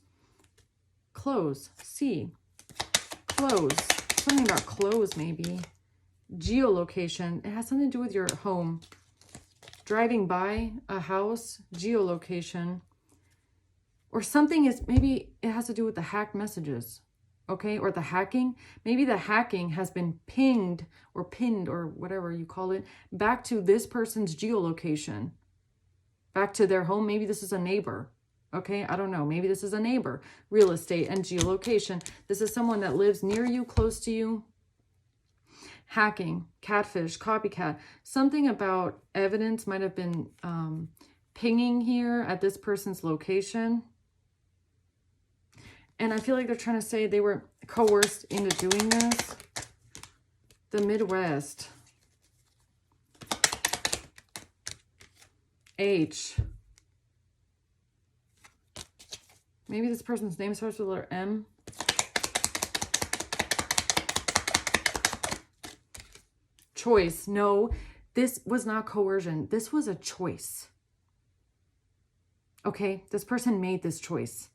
Clothes, C. Clothes. Something about clothes, maybe. Geolocation. It has something to do with your home. Driving by a house, geolocation. Or something is, maybe it has to do with the hacked messages. Okay, or the hacking. Maybe the hacking has been pinged or pinned or whatever you call it back to this person's geolocation. Back to their home. Maybe this is a neighbor. Okay, I don't know. Maybe this is a neighbor. Real estate and geolocation. This is someone that lives near you, close to you. Hacking, catfish, copycat. Something about evidence might have been pinging here at this person's location. And I feel like they're trying to say they were coerced into doing this. The Midwest. H. Maybe this person's name starts with the letter M. Choice. No, this was not coercion. This was a choice. Okay, this person made this choice.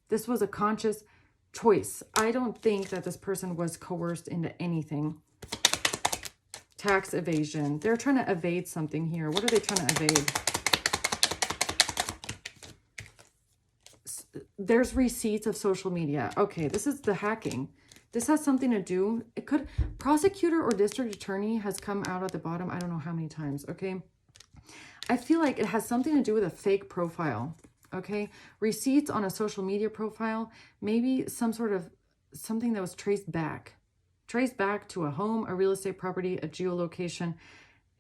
This was a conscious choice. I don't think that this person was coerced into anything. Tax evasion. They're trying to evade something here. What are they trying to evade? There's receipts of social media. Okay, this is the hacking. This has something to do. It could, prosecutor or district attorney has come out at the bottom. I don't know how many times. Okay. I feel like it has something to do with a fake profile. Okay. Receipts on a social media profile. Maybe some sort of something that was traced back to a home, a real estate property, a geolocation.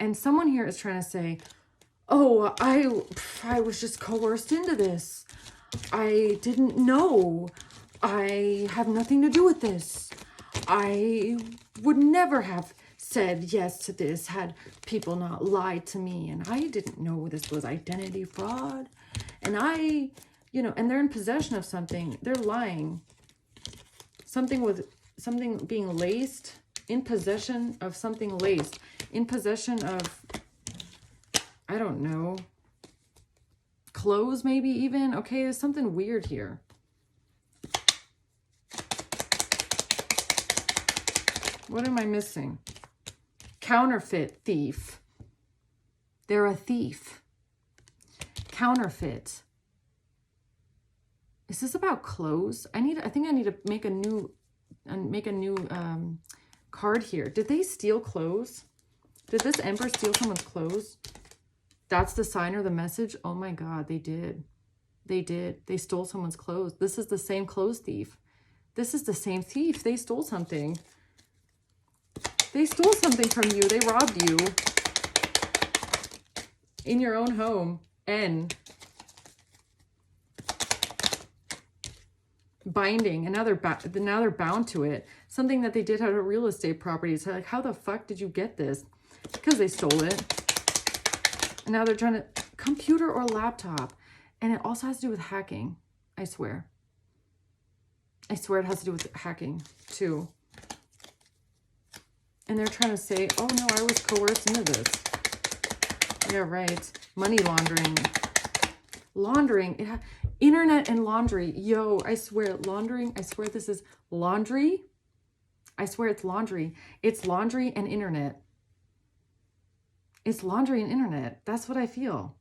And someone here is trying to say, oh, I was just coerced into this. I didn't know. I have nothing to do with this. I would never have said yes to this had people not lied to me. And I didn't know this was identity fraud. And and they're in possession of something. They're lying. Something being laced. In possession of something laced. In possession of, I don't know, clothes maybe even. Okay, there's something weird here. What am I missing? Counterfeit thief. They're a thief. Counterfeit. Is this about clothes? I think I need to make a new card here. Did they steal clothes? Did this emperor steal someone's clothes? That's the sign or the message. Oh my God, they did. They did. They stole someone's clothes. This is the same clothes thief. This is the same thief. They stole something. They stole something from you. They robbed you in your own home. N. Binding. And now they're bound to it. Something that they did out of real estate properties. Like, how the fuck did you get this? Because they stole it. And now they're trying to, computer or laptop. And it also has to do with hacking. I swear. I swear it has to do with hacking too. And they're trying to say, oh no, I was coerced into this. Yeah, right. Money laundering. Laundering. Internet and laundry. Yo, I swear, laundering. I swear this is laundry. I swear it's laundry. It's laundry and internet. It's laundry and internet. That's what I feel.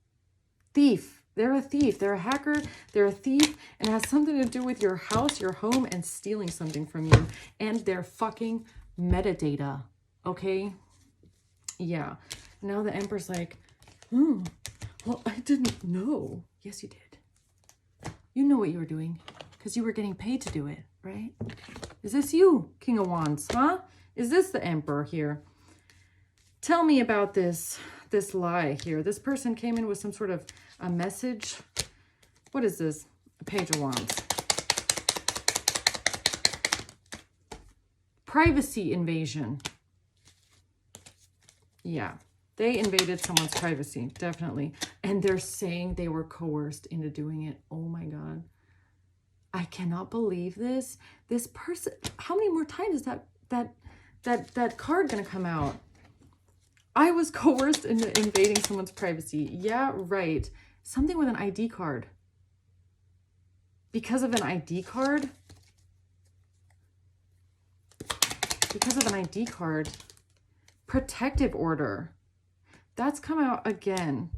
Thief. They're a thief. They're a hacker. They're a thief. And it has something to do with your house, your home, and stealing something from you. And their fucking metadata. Okay? Yeah. Now the Emperor's like, well, I didn't know. Yes, you did. You know what you were doing. Because you were getting paid to do it, right? Is this you, King of Wands, huh? Is this the Emperor here? Tell me about this lie here. This person came in with some sort of a message. What is this? A Page of Wands. Privacy invasion. Yeah. They invaded someone's privacy, definitely. And they're saying they were coerced into doing it. Oh my God. I cannot believe this. This person, how many more times is that card gonna come out? I was coerced into invading someone's privacy. Yeah, right. Something with an ID card. Because of an ID card? Because of an ID card. Protective order. That's come out again.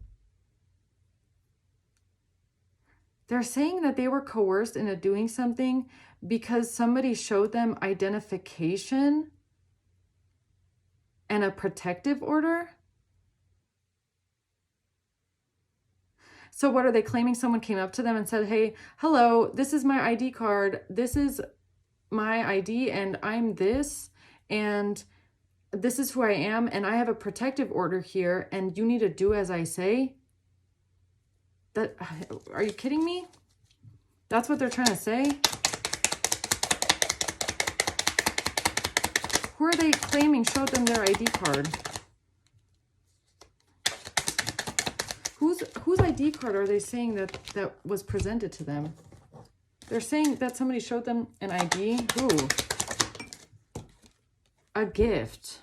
They're saying that they were coerced into doing something because somebody showed them identification and a protective order. So what are they claiming? Someone came up to them and said, hey, hello, this is my ID card. This is my ID and I'm this, and this is who I am, and I have a protective order here, and you need to do as I say. That, are you kidding me? That's what they're trying to say? Who are they claiming showed them their ID card? Whose ID card are they saying that was presented to them? They're saying that somebody showed them an ID. Who? A gift.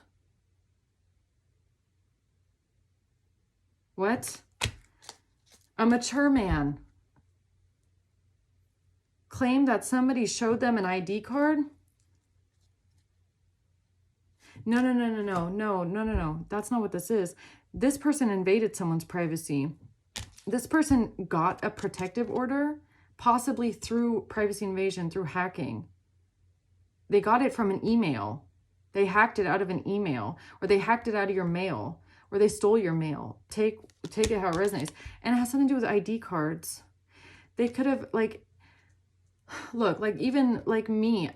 What? A mature man claimed that somebody showed them an ID card? No. That's not what this is. This person invaded someone's privacy. This person got a protective order, possibly through privacy invasion, through hacking. They got it from an email. They hacked it out of an email, or they hacked it out of your mail, or they stole your mail. Take it how it resonates. And it has something to do with ID cards. They could have, like, look, like, even like me,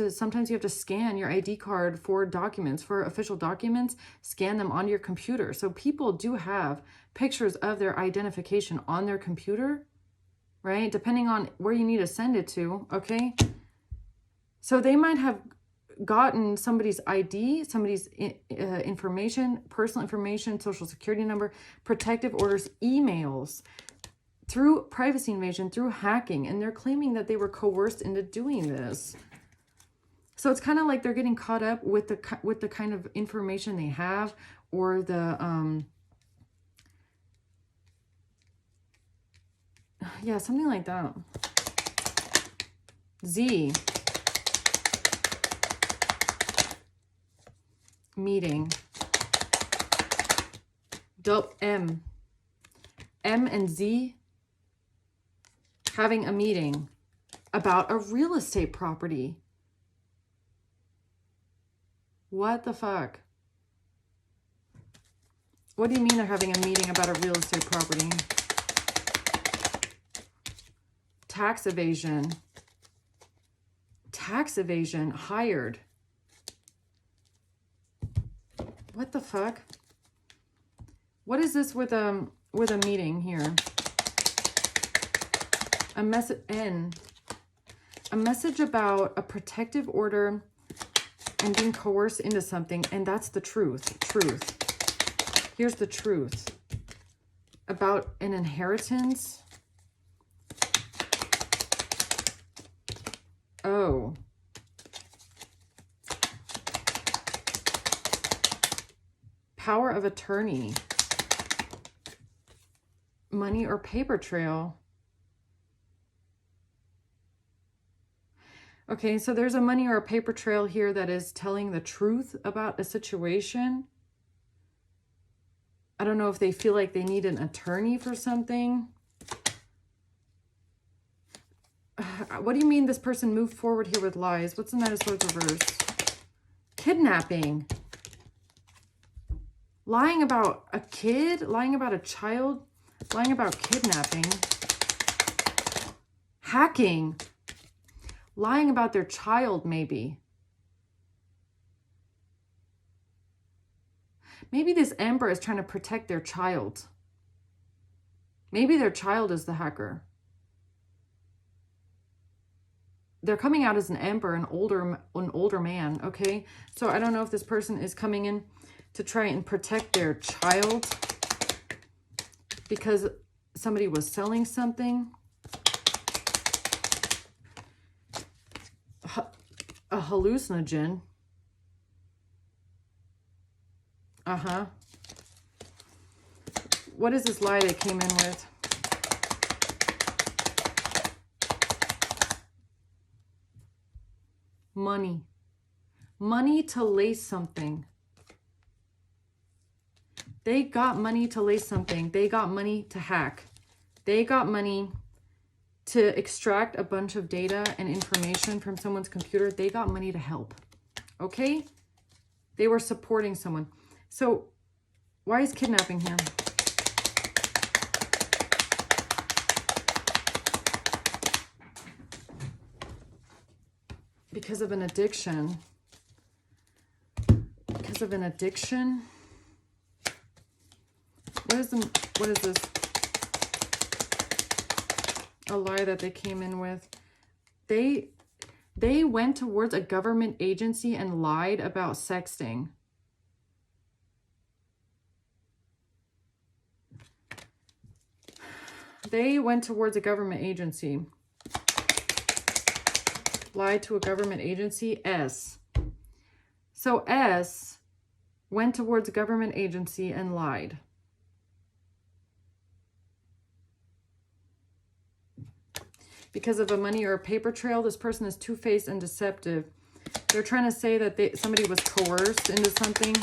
sometimes you have to scan your ID card for documents, for official documents, scan them onto your computer. So people do have pictures of their identification on their computer, right? Depending on where you need to send it to, okay? So they might have gotten somebody's ID, somebody's information, personal information, social security number, protective orders, emails, through privacy invasion, through hacking, and they're claiming that they were coerced into doing this. So it's kind of like they're getting caught up with the kind of information they have, or the yeah, something like that. Z. Meeting. M and Z having a meeting about a real estate property. What the fuck? What do you mean they're having a meeting about a real estate property? Tax evasion. Tax evasion. Hired. What the fuck? What is this with a meeting here? A message about a protective order and being coerced into something, and that's the truth. Here's the truth about an inheritance. Oh. Power of attorney. Money or paper trail. Okay, so there's a money or a paper trail here that is telling the truth about a situation. I don't know if they feel like they need an attorney for something. What do you mean this person moved forward here with lies? What's the Knight of Swords reverse? Kidnapping. Lying about a kid? Lying about a child? Lying about kidnapping. Hacking. Lying about their child, maybe. Maybe this Emperor is trying to protect their child. Maybe their child is the hacker. They're coming out as an Emperor, an older man, okay? So I don't know if this person is coming in to try and protect their child because somebody was selling something. A hallucinogen. What is this lie they came in with? Money. Money to lace something. They got money to lace something. They got money to hack. They got money to extract a bunch of data and information from someone's computer. They got money to help. Okay? They were supporting someone. So why is kidnapping here? Because of an addiction. Because of an addiction. What is this? A lie that they came in with. They went towards a government agency and lied about sexting. They went towards a government agency. Lied to a government agency. S. So S went towards a government agency and lied. Because of a money or a paper trail, this person is two-faced and deceptive. They're trying to say that somebody was coerced into something.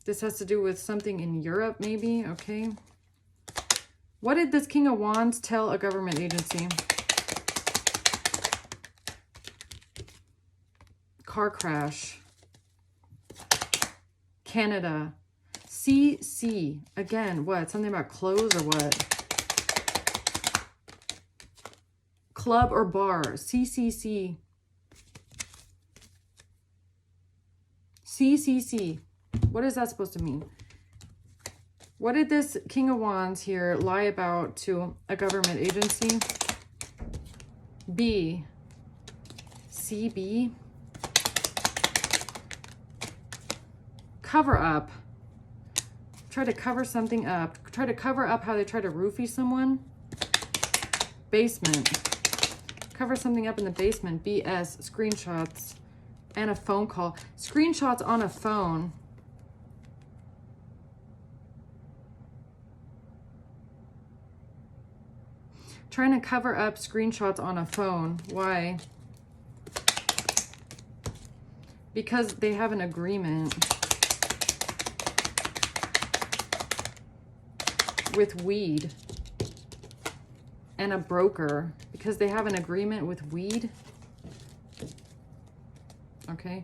This has to do with something in Europe, maybe. Okay. What did this King of Wands tell a government agency? Car crash. Canada. CC. Again, what? Something about clothes or what? Club or bar. CCC. CCC. What is that supposed to mean? What did this King of Wands here lie about to a government agency? B. CB. Cover up. Try to cover something up. Try to cover up how they try to roofie someone. Basement. Cover something up in the basement. BS. Screenshots. And a phone call. Screenshots on a phone. Trying to cover up screenshots on a phone. Why? Because they have an agreement with weed and a broker. Because they have an agreement with weed. Okay.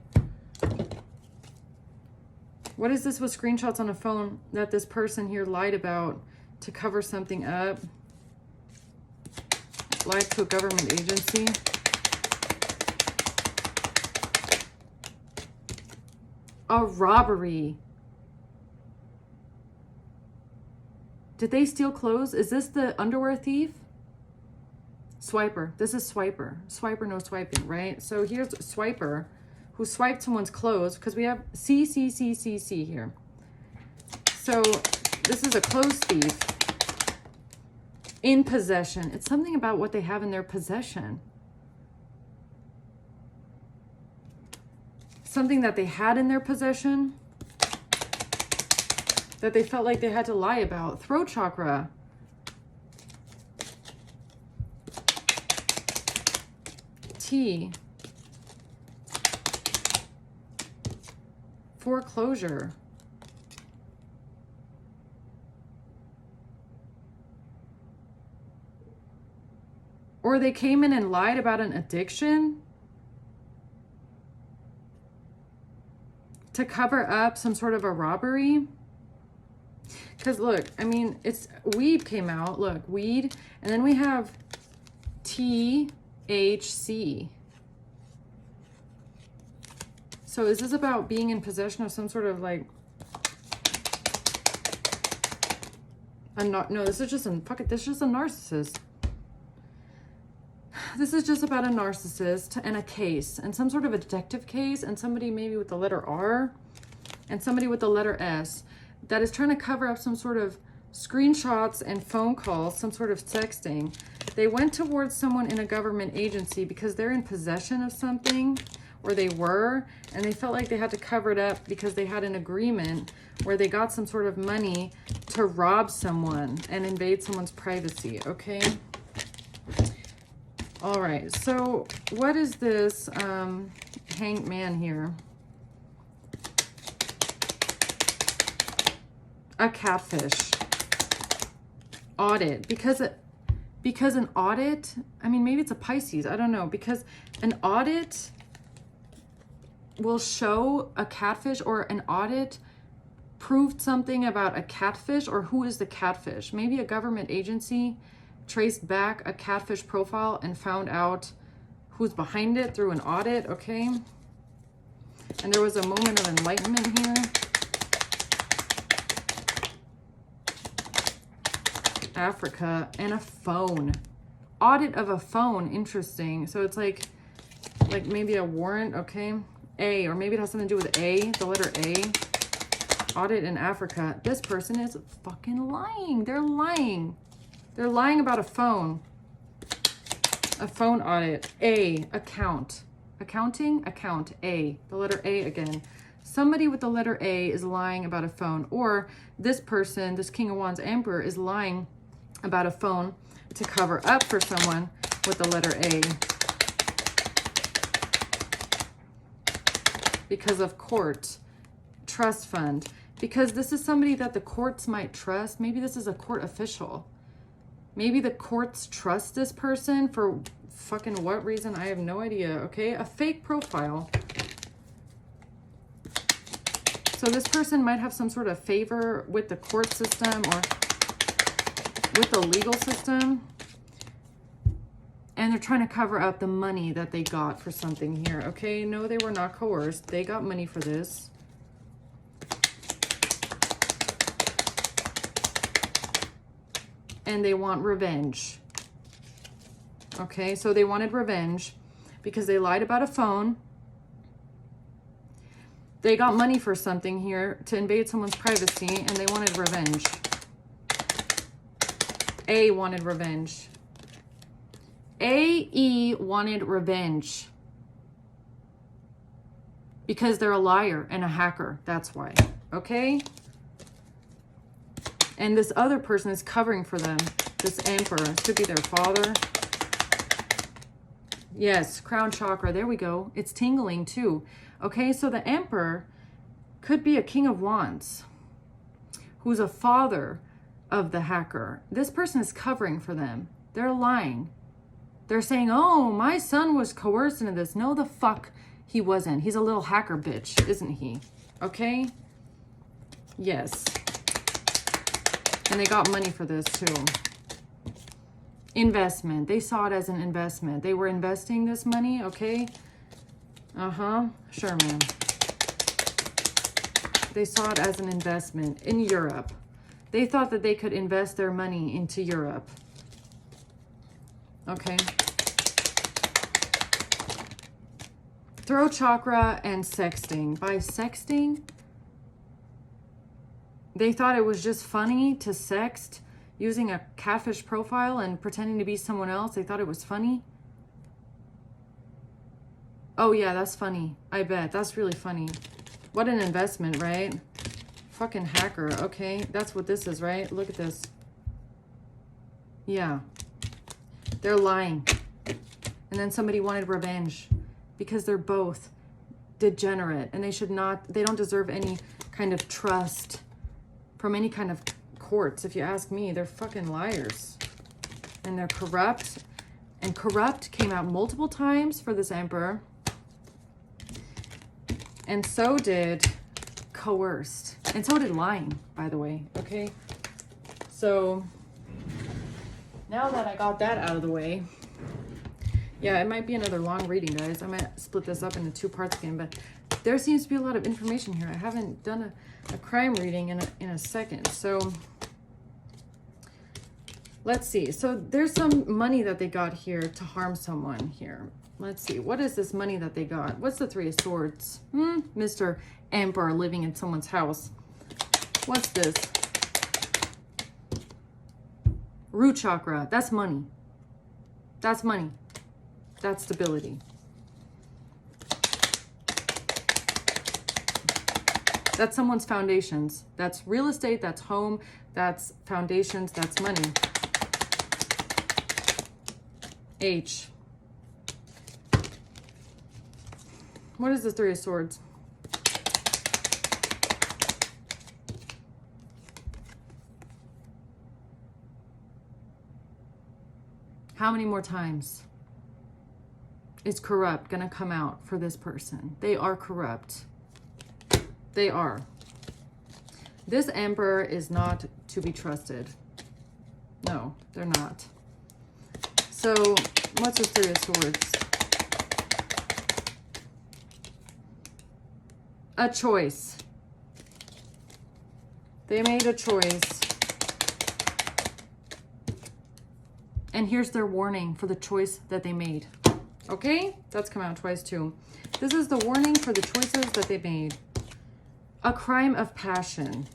What is this with screenshots on a phone that this person here lied about to cover something up? Lied to a government agency. A robbery. Did they steal clothes? Is this the underwear thief? Swiper. This is Swiper. Swiper, no swiping, right? So here's Swiper who swiped someone's clothes because we have C here. So this is a clothes thief. In possession. It's something about what they have in their possession. something that they had in their possession that they felt like they had to lie about. Throat chakra. T. Foreclosure. Or they came in and lied about an addiction to cover up some sort of a robbery. Because look, I mean, it's weed came out. Look, weed. And then we have THC. So is this about being in possession of some sort of like... No, this is just a... Fuck it, this is just a narcissist. This is just about a narcissist and a case. And some sort of a detective case. And somebody maybe with the letter R. And somebody with the letter S. That is trying to cover up some sort of screenshots and phone calls. Some sort of sexting. They went towards someone in a government agency because they're in possession of something. Or they were, and they felt like they had to cover it up because they had an agreement where they got some sort of money to rob someone and invade someone's privacy, okay? All right, so what is this hanged man here? A catfish. Audit. Because an audit, I mean, maybe it's a Pisces, I don't know. Because an audit will show a catfish, or an audit proved something about a catfish, or who is the catfish. Maybe a government agency traced back a catfish profile and found out who's behind it through an audit, okay? And there was a moment of enlightenment here. Africa and a phone. Audit of a phone, interesting. So it's like maybe a warrant, okay? A, or maybe it has something to do with A, the letter A. Audit in Africa. This person is fucking lying. They're lying. They're lying about a phone. A phone audit. A, account. Accounting, account. A, the letter A again. Somebody with the letter A is lying about a phone. Or this person, this King of Wands Emperor, is lying about a phone to cover up for someone with the letter A. Because of court, trust fund. Because this is somebody that the courts might trust. Maybe this is a court official. Maybe the courts trust this person for fucking what reason? I have no idea, okay? A fake profile. So this person might have some sort of favor with the court system or with the legal system. And they're trying to cover up the money that they got for something here, okay? No, they were not coerced. They got money for this. And they want revenge. Okay, so they wanted revenge because they lied about a phone. They got money for something here to invade someone's privacy, and they wanted revenge. A wanted revenge. AE wanted revenge because they're a liar and a hacker. That's why. Okay? And this other person is covering for them. This emperor. This could be their father. Yes, crown chakra. There we go. It's tingling too. Okay, so the emperor could be a King of Wands who's a father of the hacker. This person is covering for them. They're lying. They're saying, oh, my son was coerced into this. No, the fuck he wasn't. He's a little hacker bitch, isn't he? Okay? Yes. And they got money for this too. Investment. They saw it as an investment. They were investing this money, okay? Uh-huh. Sure, man. They saw it as an investment in Europe. They thought that they could invest their money into Europe. Okay. Throat chakra and sexting. By sexting, they thought it was just funny to sext using a catfish profile and pretending to be someone else. They thought it was funny. Oh yeah, that's funny. I bet. That's really funny. What an investment, right? Fucking hacker. Okay, that's what this is, right? Look at this. Yeah. They're lying. And then somebody wanted revenge because they're both degenerate and they don't deserve any kind of trust from any kind of courts. If you ask me, they're fucking liars and they're corrupt. And corrupt came out multiple times for this emperor. And so did coerced. And so did lying, by the way. Okay. So now that I got that out of the way, yeah, it might be another long reading, guys. I might split this up into 2 parts again, but there seems to be a lot of information here. I haven't done a crime reading in a second. So let's see. So there's some money that they got here to harm someone here. Let's see. What is this money that they got? What's the 3 of Swords? Mr. Emperor living in someone's house. What's this? Root chakra. That's money. That's money. That's stability. That's someone's foundations. That's real estate. That's home. That's foundations. That's money. H. What is the 3 of Swords? How many more times is corrupt going to come out for this person? They are corrupt. They are. This emperor is not to be trusted. No, they're not. So, what's this 3 of Swords? A choice. They made a choice. And here's their warning for the choice that they made. Okay? That's come out twice too. This is the warning for the choices that they made. A crime of passion.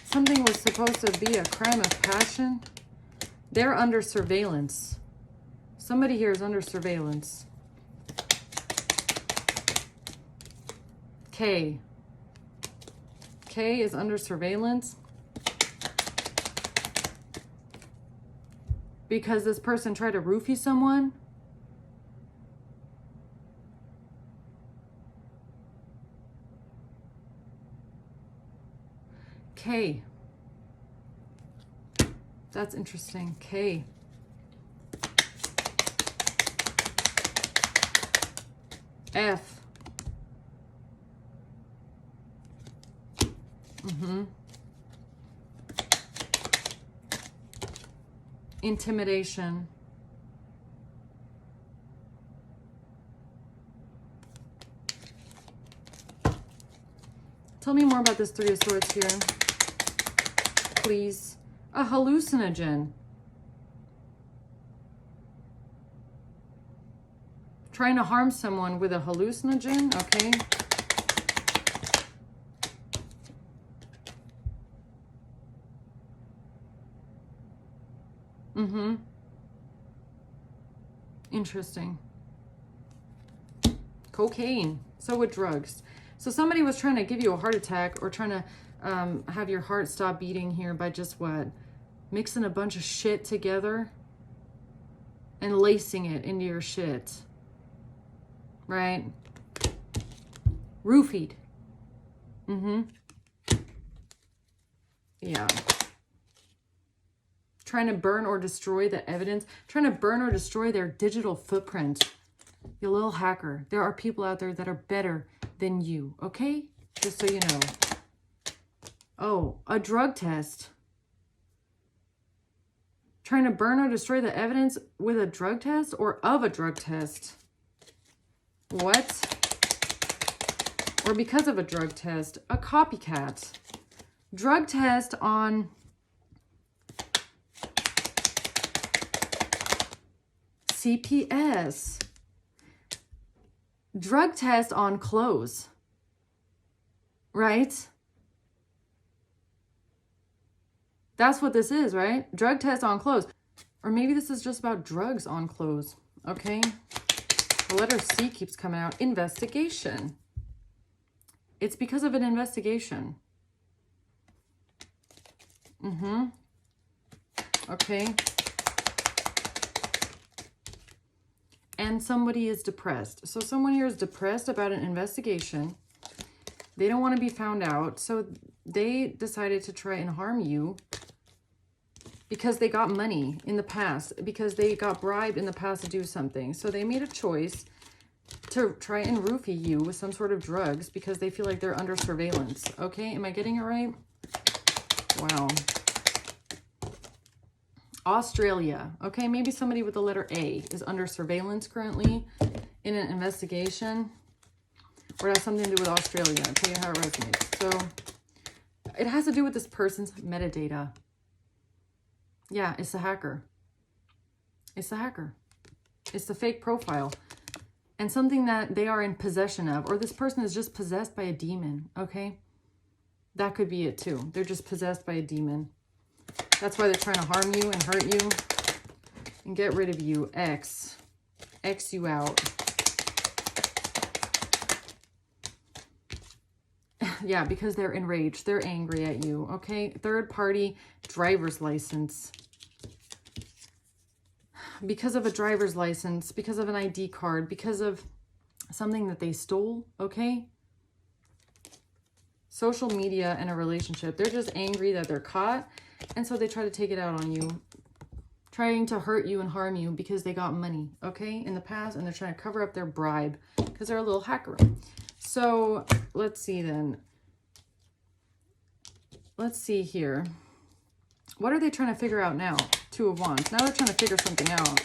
Something was supposed to be a crime of passion. They're under surveillance. Somebody here is under surveillance. K. K is under surveillance. Because this person tried to roofie someone. K. That's interesting. K. F. Intimidation. Tell me more about this 3 of Swords here, please. A hallucinogen. Trying to harm someone with a hallucinogen, okay. Interesting. Cocaine. So with drugs. So somebody was trying to give you a heart attack or trying to have your heart stop beating here by just what? Mixing a bunch of shit together and lacing it into your shit. Right? Roofied. Yeah. Trying to burn or destroy the evidence. Trying to burn or destroy their digital footprint. You little hacker. There are people out there that are better than you. Okay? Just so you know. Oh, a drug test. Trying to burn or destroy the evidence with a drug test or of a drug test. What? Or because of a drug test. A copycat. Drug test on CPS. Drug test on clothes. Right? That's what this is, right? Drug test on clothes. Or maybe this is just about drugs on clothes. Okay? The letter C keeps coming out. Investigation. It's because of an investigation. Okay. And somebody is depressed. So someone here is depressed about an investigation. They don't want to be found out. So they decided to try and harm you because they got money in the past, because they got bribed in the past to do something. So they made a choice to try and roofie you with some sort of drugs because they feel like they're under surveillance. Okay, am I getting it right? Wow. Australia. Okay, maybe somebody with the letter A is under surveillance currently in an investigation, or it has something to do with Australia. I'll tell you how it resonates. So it has to do with this person's metadata. Yeah, it's the hacker. It's the hacker. It's the fake profile. And something that they are in possession of, or this person is just possessed by a demon, okay? That could be it too. They're just possessed by a demon. That's why they're trying to harm you and hurt you and get rid of you. X you out. Yeah, because they're enraged. They're angry at you, okay? Third party driver's license. Because of a driver's license, because of an ID card, because of something that they stole, okay? Social media and a relationship. They're just angry that they're caught, and so they try to take it out on you, trying to hurt you and harm you because they got money, okay, in the past, and they're trying to cover up their bribe because they're a little hacker. So let's see then. Let's see here. What are they trying to figure out now? Two of Wands. Now they're trying to figure something out.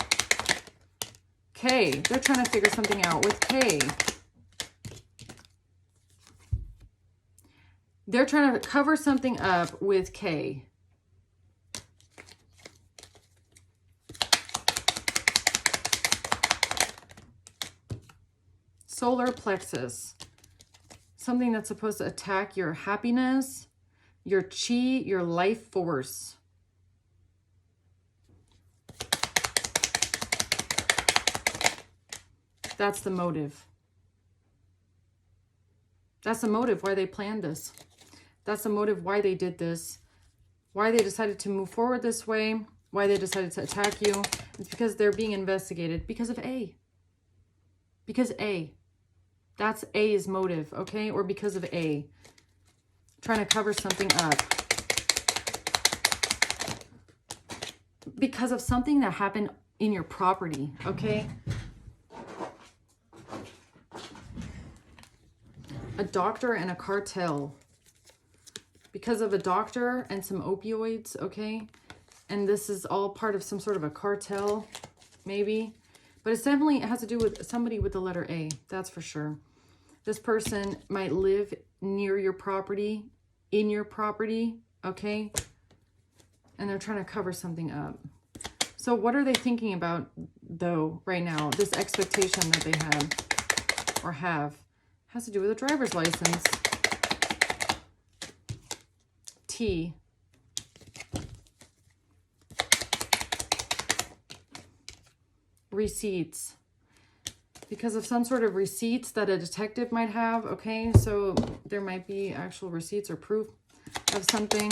K. They're trying to figure something out with K. They're trying to cover something up with K. Solar plexus. Something that's supposed to attack your happiness, your chi, your life force. That's the motive. That's the motive why they planned this. That's the motive why they did this. Why they decided to move forward this way. Why they decided to attack you. It's because they're being investigated. Because of A. Because A. That's A's motive, okay? Or because of A. Trying to cover something up. Because of something that happened in your property, okay? A doctor and a cartel. Because of a doctor and some opioids, okay? And this is all part of some sort of a cartel, maybe. But it's definitely, it has to do with somebody with the letter A, that's for sure. This person might live near your property, in your property, okay? And they're trying to cover something up. So what are they thinking about, though, right now? This expectation that they have, or have, has to do with a driver's license. T. Receipts. Because of some sort of receipts that a detective might have, okay? So there might be actual receipts or proof of something.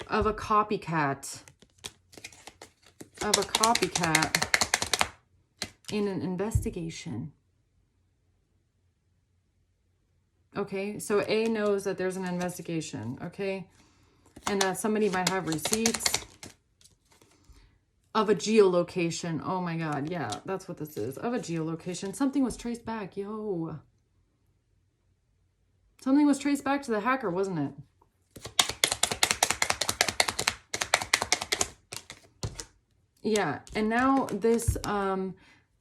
Of a copycat. Of a copycat in an investigation. Okay, so A knows that there's an investigation, okay? And that somebody might have receipts of a geolocation. Oh my God, yeah, that's what this is. Of a geolocation. Something was traced back, yo. Something was traced back to the hacker, wasn't it? Yeah, and now this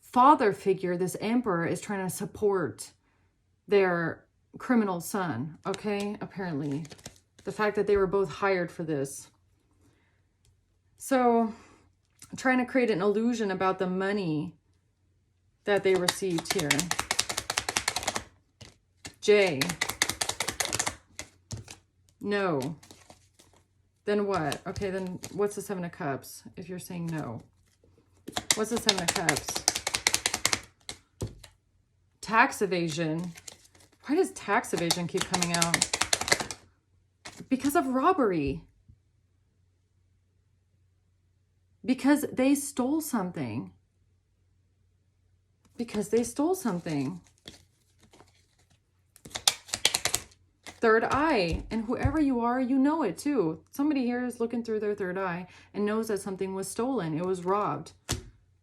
father figure, this emperor, is trying to support their criminal son, okay? Apparently. The fact that they were both hired for this. So, trying to create an illusion about the money that they received here. J. No. Then what? Okay, then what's the Seven of Cups if you're saying no? What's the Seven of Cups? Tax evasion. Why does tax evasion keep coming out? Because of robbery. Because they stole something. Because they stole something. Third eye. And whoever you are, you know it too. Somebody here is looking through their third eye and knows that something was stolen. It was robbed.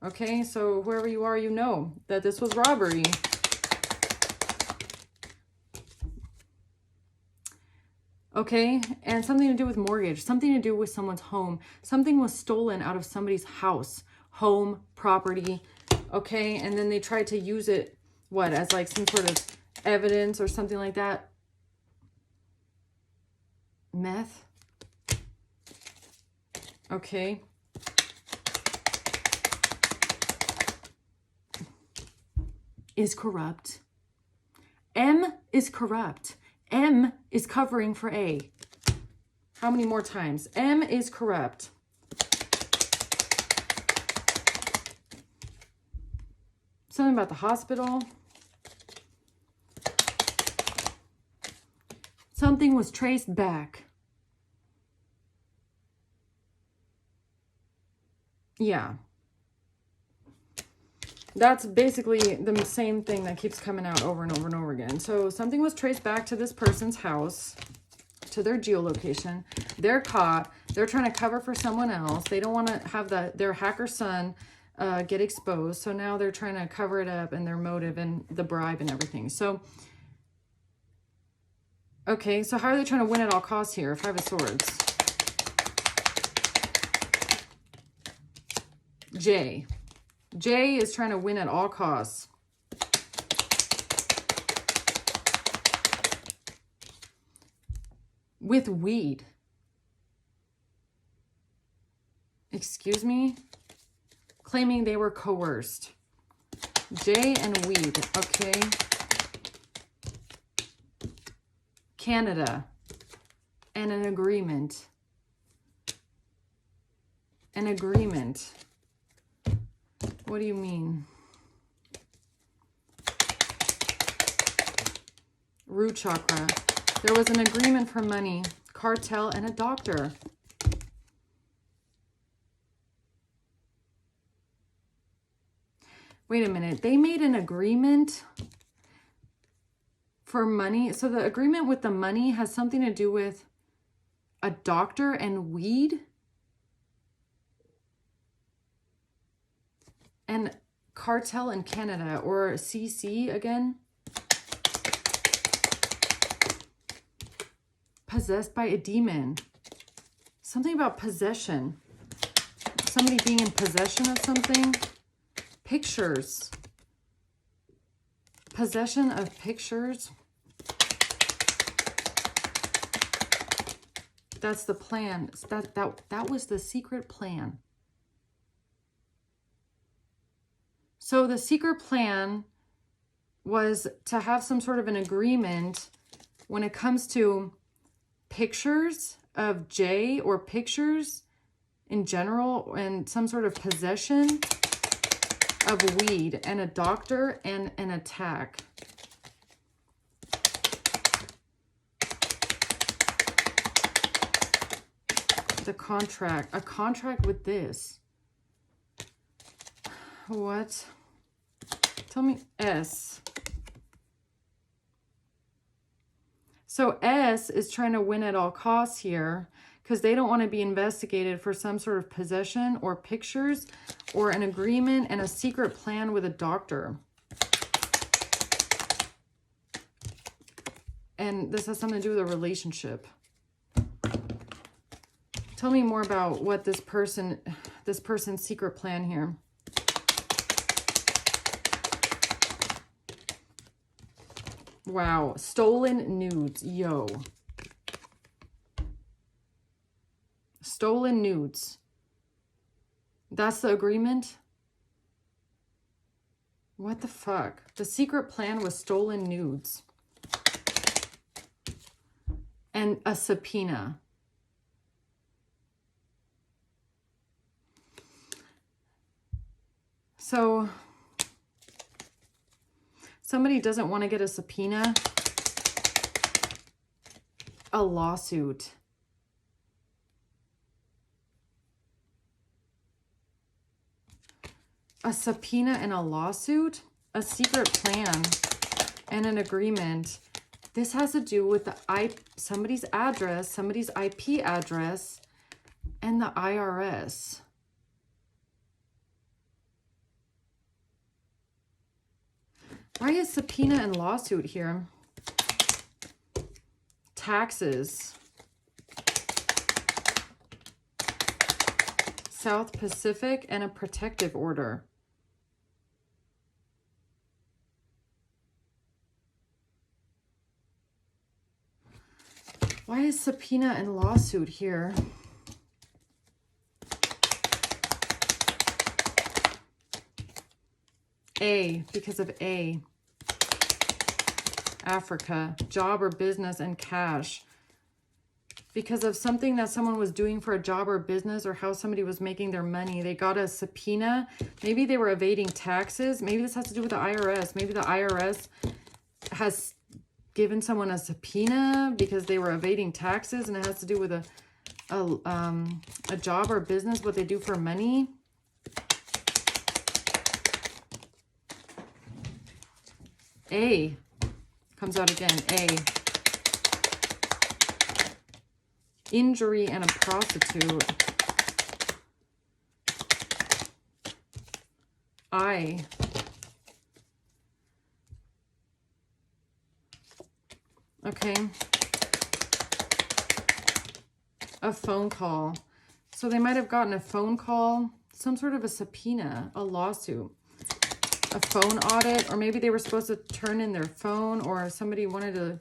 Okay, so whoever you are, you know that this was robbery. Okay, and something to do with mortgage, something to do with someone's home. Something was stolen out of somebody's house, home, property. Okay, and then they tried to use it, what, as like some sort of evidence or something like that. Meth. Okay. Is corrupt. M is corrupt. M is covering for A. How many more times? M is corrupt. Something about the hospital. Something was traced back. Yeah. That's basically the same thing that keeps coming out over and over and over again. So something was traced back to this person's house, to their geolocation. They're caught. They're trying to cover for someone else. They don't want to have their hacker son get exposed. So now they're trying to cover it up and their motive and the bribe and everything. So, okay, so how are they trying to win at all costs here? Five of Swords. J. J is trying to win at all costs. With weed. Excuse me? Claiming they were coerced. J and weed. Okay. Canada. And an agreement. An agreement. What do you mean? Root chakra. There was an agreement for money. Cartel and a doctor. Wait a minute. They made an agreement for money. So the agreement with the money has something to do with a doctor and weed? And cartel in Canada, or CC again. Possessed by a demon. Something about possession. Somebody being in possession of something. Pictures. Possession of pictures. That's the plan. That was the secret plan. So the secret plan was to have some sort of an agreement when it comes to pictures of J, or pictures in general, and some sort of possession of weed, and a doctor and an attack. The contract. A contract with this. What? Tell me. S. So S is trying to win at all costs here because they don't want to be investigated for some sort of possession or pictures or an agreement and a secret plan with a doctor. And this has something to do with a relationship. Tell me more about what this person's secret plan here. Wow. Stolen nudes. Yo. Stolen nudes. That's the agreement? What the fuck? The secret plan was stolen nudes. And a subpoena. So Somebody doesn't want to get a subpoena. A lawsuit. A subpoena and a lawsuit. A secret plan and an agreement. This has to do with somebody's address, somebody's IP address, and the IRS. Why is subpoena and lawsuit here? Taxes. South Pacific and a protective order. Why is subpoena and lawsuit here? A, because of A. Africa, job or business and cash. Because of something that someone was doing for a job or business, or how somebody was making their money. They got a subpoena. Maybe they were evading taxes. Maybe this has to do with the IRS. Maybe the IRS has given someone a subpoena because they were evading taxes, and it has to do with a job or business, what they do for money. A comes out again. A. Injury and a prostitute. I. Okay. A phone call. So they might have gotten a phone call, some sort of a subpoena, a lawsuit, a phone audit, or maybe they were supposed to turn in their phone, or somebody wanted to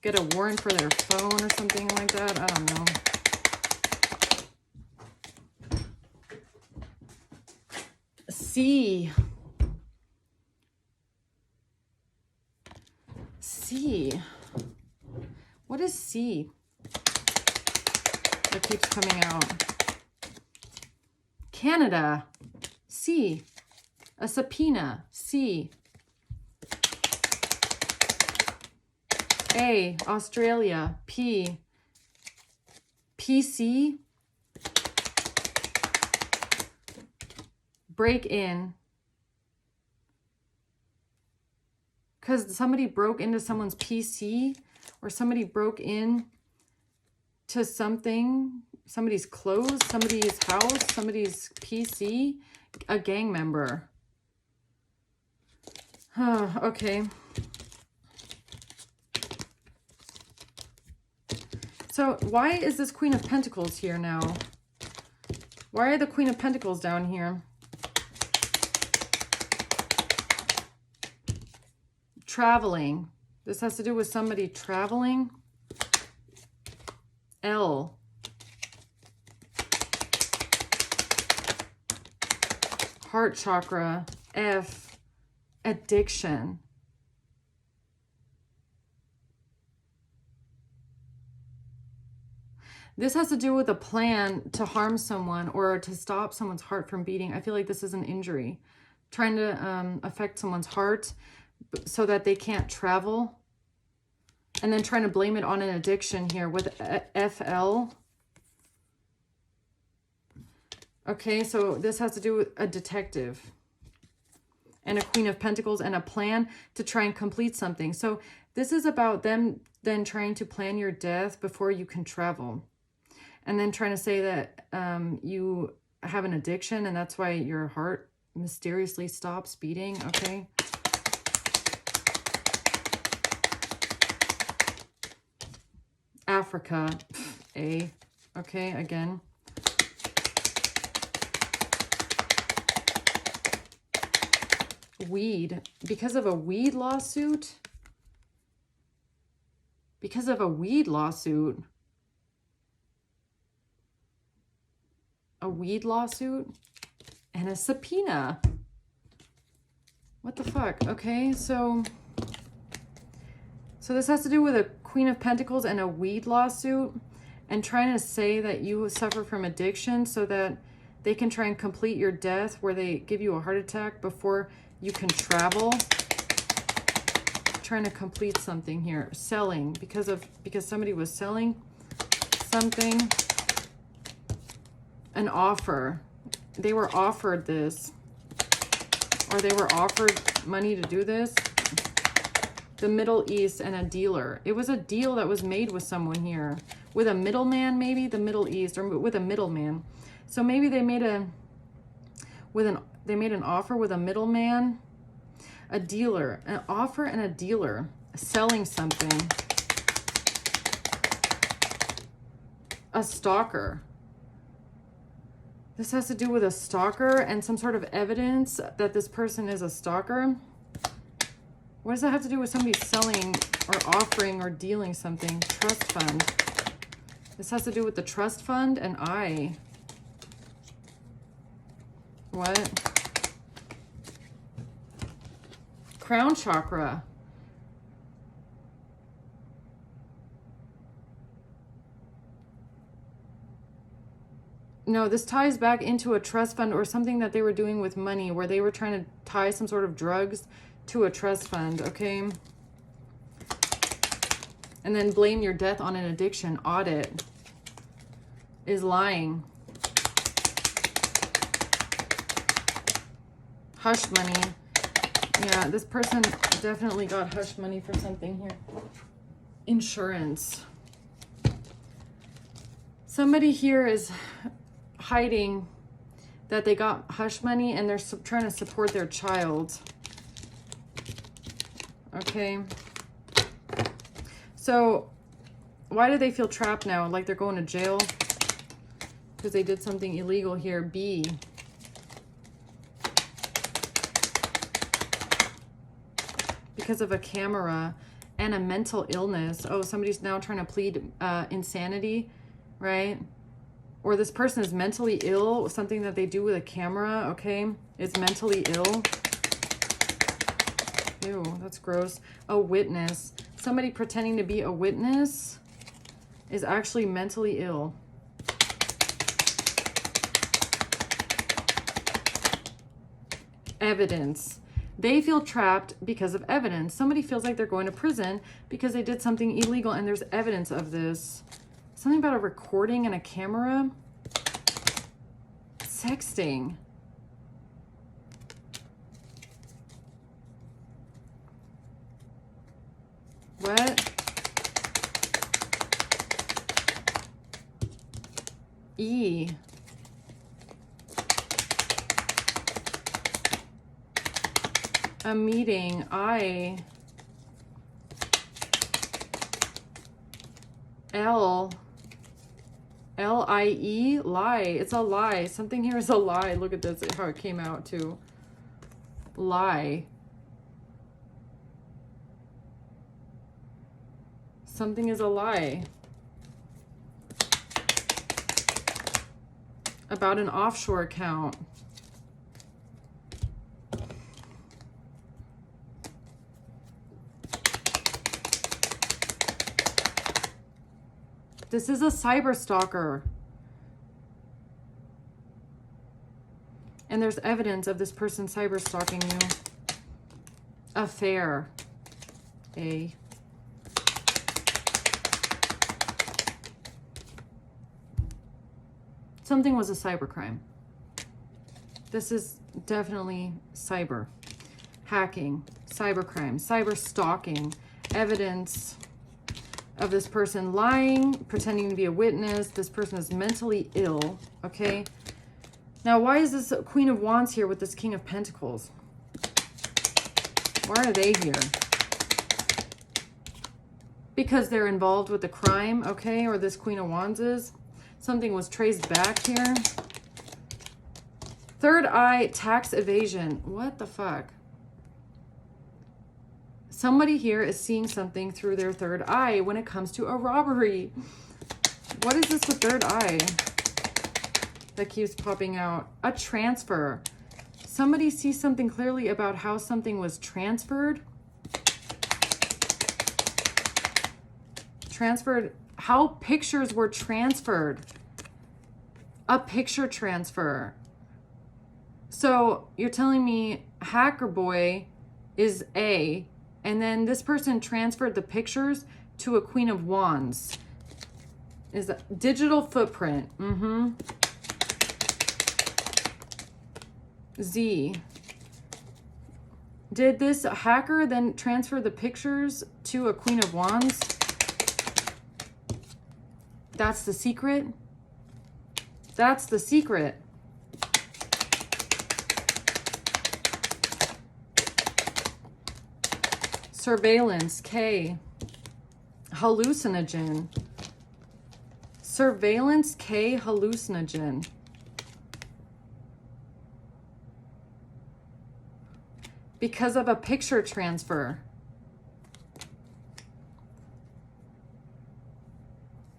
get a warrant for their phone or something like that. I don't know. C. C. What is C? That keeps coming out. Canada. C. A subpoena. C. A. Australia. P. PC. Break in. Because somebody broke into someone's PC, or somebody broke in to something, somebody's clothes, somebody's house, somebody's PC, a gang member. Okay. So why is this Queen of Pentacles here now? Why are the Queen of Pentacles down here? Traveling. This has to do with somebody traveling. L. Heart chakra. F. Addiction. This has to do with a plan to harm someone or to stop someone's heart from beating. I feel like this is an injury. Trying to affect someone's heart so that they can't travel. And then trying to blame it on an addiction here with FL. Okay, so this has to do with a detective. And a Queen of Pentacles and a plan to try and complete something. So this is about them then trying to plan your death before you can travel. And then trying to say that you have an addiction and that's why your heart mysteriously stops beating. Okay. Africa. A. Okay, again. Weed. Because of a weed lawsuit? Because of a weed lawsuit? A weed lawsuit? And a subpoena. What the fuck? Okay, so this has to do with a Queen of Pentacles and a weed lawsuit, and trying to say that you suffer from addiction so that they can try and complete your death, where they give you a heart attack before you can travel. trying to complete something here. Selling, because somebody was selling something. An offer. They were offered this. Or they were offered money to do this. The Middle East and a dealer. It was a deal that was made with someone here. With a middleman, maybe? The Middle East, or with a middleman. So maybe they made an offer with a middleman. A dealer. An offer and a dealer. Selling something. A stalker. This has to do with a stalker and some sort of evidence that this person is a stalker. What does that have to do with somebody selling or offering or dealing something? Trust fund. This has to do with the trust fund and I. What? Crown chakra. No, this ties back into a trust fund or something that they were doing with money where they were trying to tie some sort of drugs to a trust fund, okay? And then blame your death on an addiction. Audit is lying. Hush money. Yeah, this person definitely got hush money for something here. Insurance. Somebody here is hiding that they got hush money and they're trying to support their child. Okay. So why do they feel trapped now? Like they're going to jail? Because they did something illegal here. B. Because of a camera and a mental illness. Oh, somebody's now trying to plead insanity, right? Or this person is mentally ill. Something that they do with a camera, okay? Is mentally ill. Ew, that's gross. A witness. Somebody pretending to be a witness is actually mentally ill. Evidence. They feel trapped because of evidence. Somebody feels like they're going to prison because they did something illegal and there's evidence of this. Something about a recording and a camera. Sexting. What? E. A meeting. I. L. L-I-E. Lie. It's a lie. Something here is a lie. Look at this, how it came out too. Lie. Something is a lie. About an offshore account. This is a cyber stalker. And there's evidence of this person cyber stalking you. Affair. A. Something was a cybercrime. This is definitely cyber. Hacking, cybercrime, cyber stalking, evidence of this person lying, pretending to be a witness. This person is mentally ill, okay? Now, why is this Queen of Wands here with this King of Pentacles? Why are they here? Because they're involved with the crime, okay? Or this Queen of Wands is. Something was traced back here. Third eye, tax evasion. What the fuck? Somebody here is seeing something through their third eye when it comes to a robbery. What is this with third eye that keeps popping out? A transfer. Somebody sees something clearly about how something was transferred. Transferred. How pictures were transferred. A picture transfer. So you're telling me Hacker Boy is A And then this person transferred the pictures to a Queen of Wands. Is a digital footprint. Z. Did this hacker then transfer the pictures to a Queen of Wands? That's the secret. That's the secret. Surveillance, K. Hallucinogen. Surveillance, K, hallucinogen. Because of a picture transfer.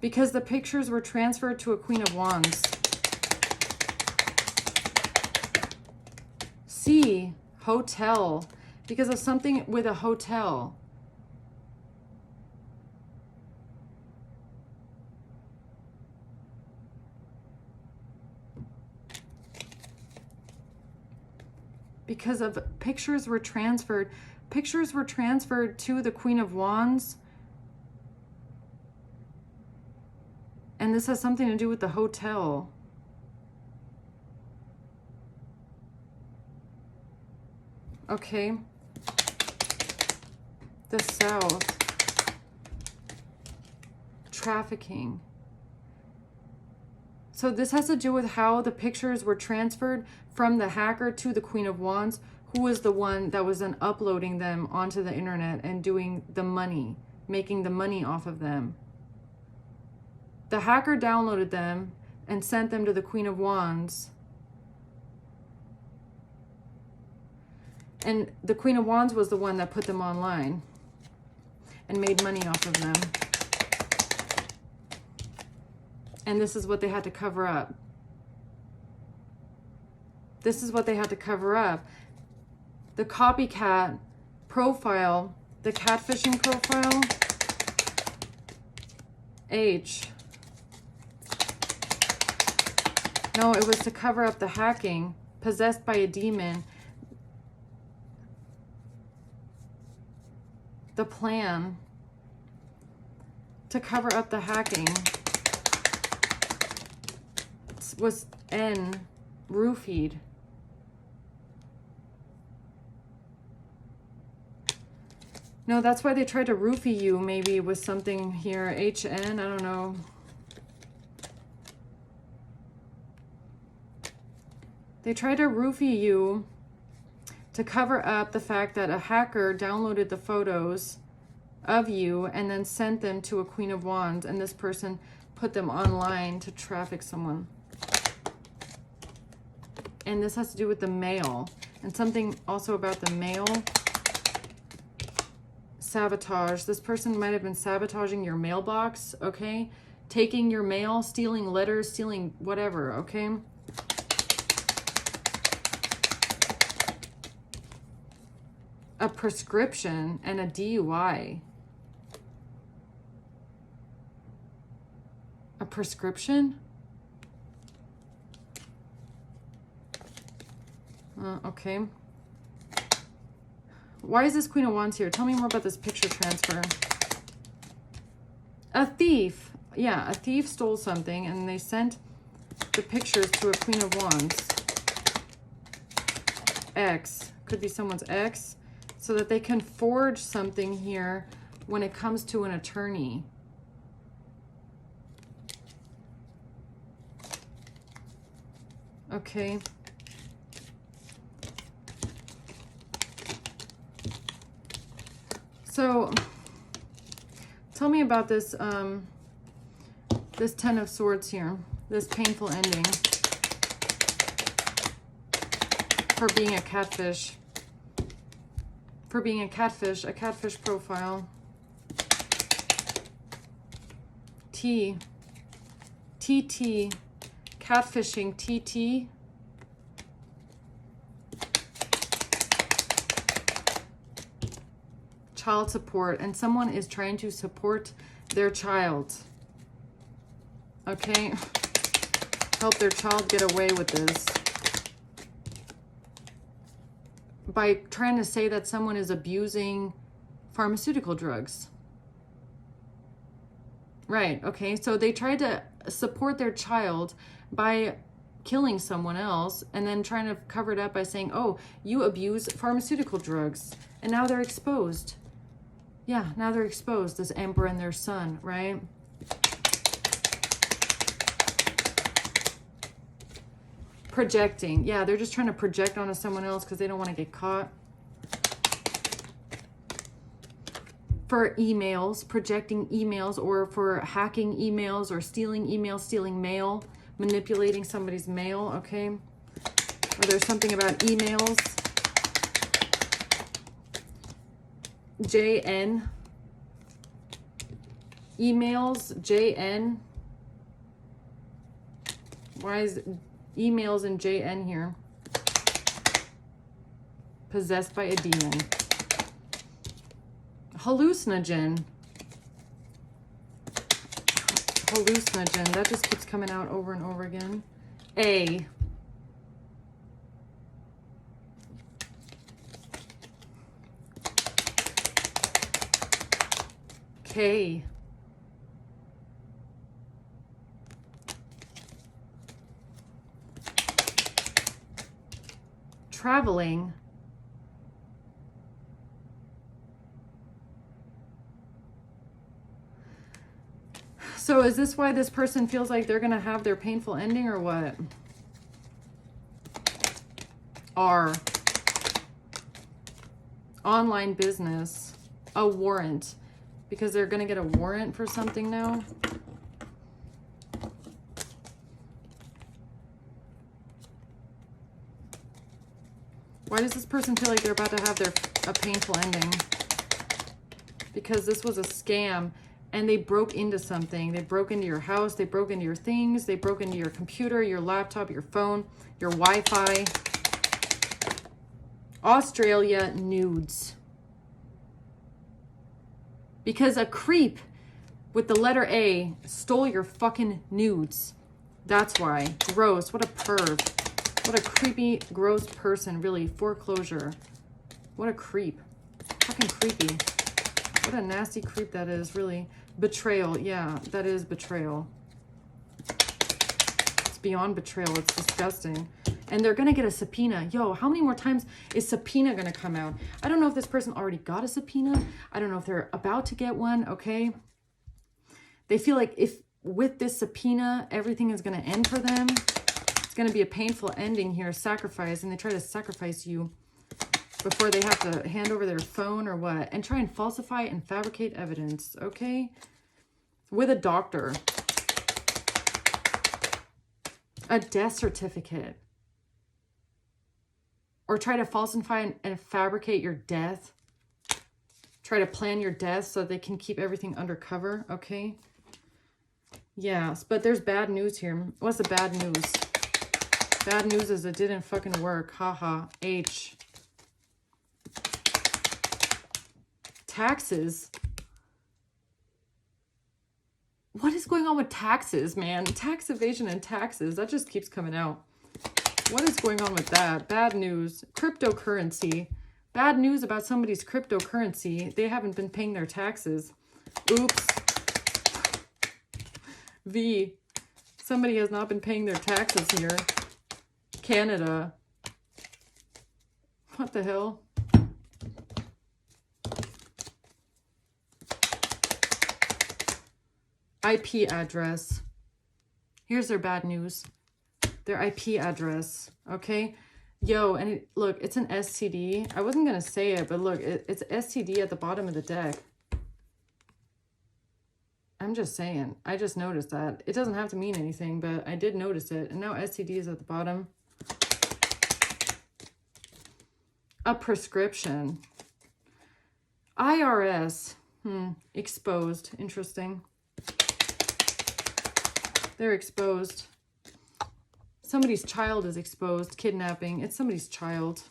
Because the pictures were transferred to a Queen of Wands. C, hotel. Because of something with a hotel. Because of pictures were transferred. Pictures were transferred to the Queen of Wands. And this has something to do with the hotel. Okay. The South. Trafficking. So this has to do with how the pictures were transferred from the hacker to the Queen of Wands, who was the one that was then uploading them onto the internet and doing the money, making the money off of them. The hacker downloaded them and sent them to the Queen of Wands. And the Queen of Wands was the one that put them online and made money off of them. And this is what they had to cover up. This is what they had to cover up. The copycat profile, the catfishing profile, H. No, it was to cover up the hacking, possessed by a demon. The plan to cover up the hacking was N, roofied. No, that's why they tried to roofie you, maybe with something here. HN, I don't know. They tried to roofie you to cover up the fact that a hacker downloaded the photos of you and then sent them to a Queen of Wands, and this person put them online to traffic someone. And this has to do with the mail, and something also about the mail. Sabotage. This person might have been sabotaging your mailbox, okay? Taking your mail, stealing letters, stealing whatever, okay? A prescription and a DUI. A prescription? Okay. Why is this Queen of Wands here? Tell me more about this picture transfer. A thief. Yeah, a thief stole something and they sent the pictures to a Queen of Wands. X. Could be someone's ex. So that they can forge something here when it comes to an attorney. Okay. So, tell me about this, this Ten of Swords here, this painful ending for being a catfish. For being a catfish profile. T. TT. Catfishing, TT. Child support, and someone is trying to support their child. Okay? Help their child get away with this. By trying to say that someone is abusing pharmaceutical drugs. Right, okay, so they tried to support their child by killing someone else and then trying to cover it up by saying, oh, you abuse pharmaceutical drugs. And now they're exposed. Yeah, now they're exposed, this emperor and their son, right? Projecting. Yeah, they're just trying to project onto someone else because they don't want to get caught. For emails, projecting emails, or for hacking emails or stealing emails, stealing mail, manipulating somebody's mail, okay? Or there's something about emails. JN. Emails, JN. Why is emails and JN here? Possessed by a demon. Hallucinogen. Hallucinogen. That just keeps coming out over and over again. A. K. Traveling. So is this why this person feels like they're going to have their painful ending or what? R. Online business. A warrant. Because they're going to get a warrant for something now. Why does this person feel like they're about to have a painful ending? Because this was a scam. And they broke into something. They broke into your house. They broke into your things. They broke into your computer, your laptop, your phone, your Wi-Fi. Australia, nudes. Because a creep with the letter A stole your fucking nudes. That's why. Gross. What a perv. What a creepy, gross person. Really. Foreclosure. What a creep. Fucking creepy. What a nasty creep that is, really. Betrayal. Yeah, that is betrayal. It's beyond betrayal. It's disgusting. And they're going to get a subpoena. Yo, how many more times is subpoena going to come out? I don't know if this person already got a subpoena. I don't know if they're about to get one, okay? They feel like if with this subpoena, everything is going to end for them. It's going to be a painful ending here, sacrifice. And they try to sacrifice you before they have to hand over their phone or what. And try and falsify and fabricate evidence, okay? With a doctor. A death certificate. Or try to falsify and fabricate your death. Try to plan your death so they can keep everything undercover, okay? Yes, but there's bad news here. What's the bad news? Bad news is it didn't fucking work. Haha. H. Taxes. What is going on with taxes, man? Tax evasion and taxes. That just keeps coming out. What is going on with that? Bad news. Cryptocurrency. Bad news about somebody's cryptocurrency. They haven't been paying their taxes. Oops. V. Somebody has not been paying their taxes here. Canada. What the hell? IP address. Here's their bad news. Their IP address. Okay. Yo, and look, it's an STD. I wasn't going to say it, but look, it's STD at the bottom of the deck. I'm just saying. I just noticed that. It doesn't have to mean anything, but I did notice it. And now STD is at the bottom. A prescription. IRS. Exposed. Interesting. They're exposed. Somebody's child is exposed. Kidnapping. It's somebody's child.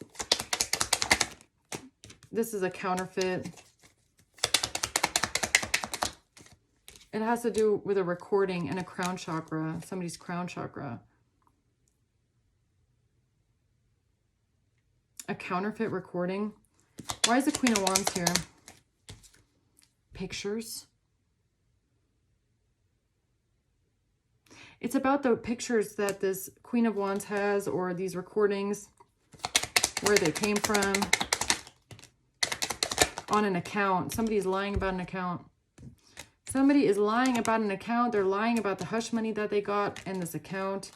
This is a counterfeit. It has to do with a recording and a crown chakra. Somebody's crown chakra. A counterfeit recording. Why is the Queen of Wands here? pictures. It's about the pictures that this Queen of Wands has, or these recordings, where they came from, on an account. Somebody's lying about an account. Somebody is lying about an account. They're lying about the hush money that they got in this account.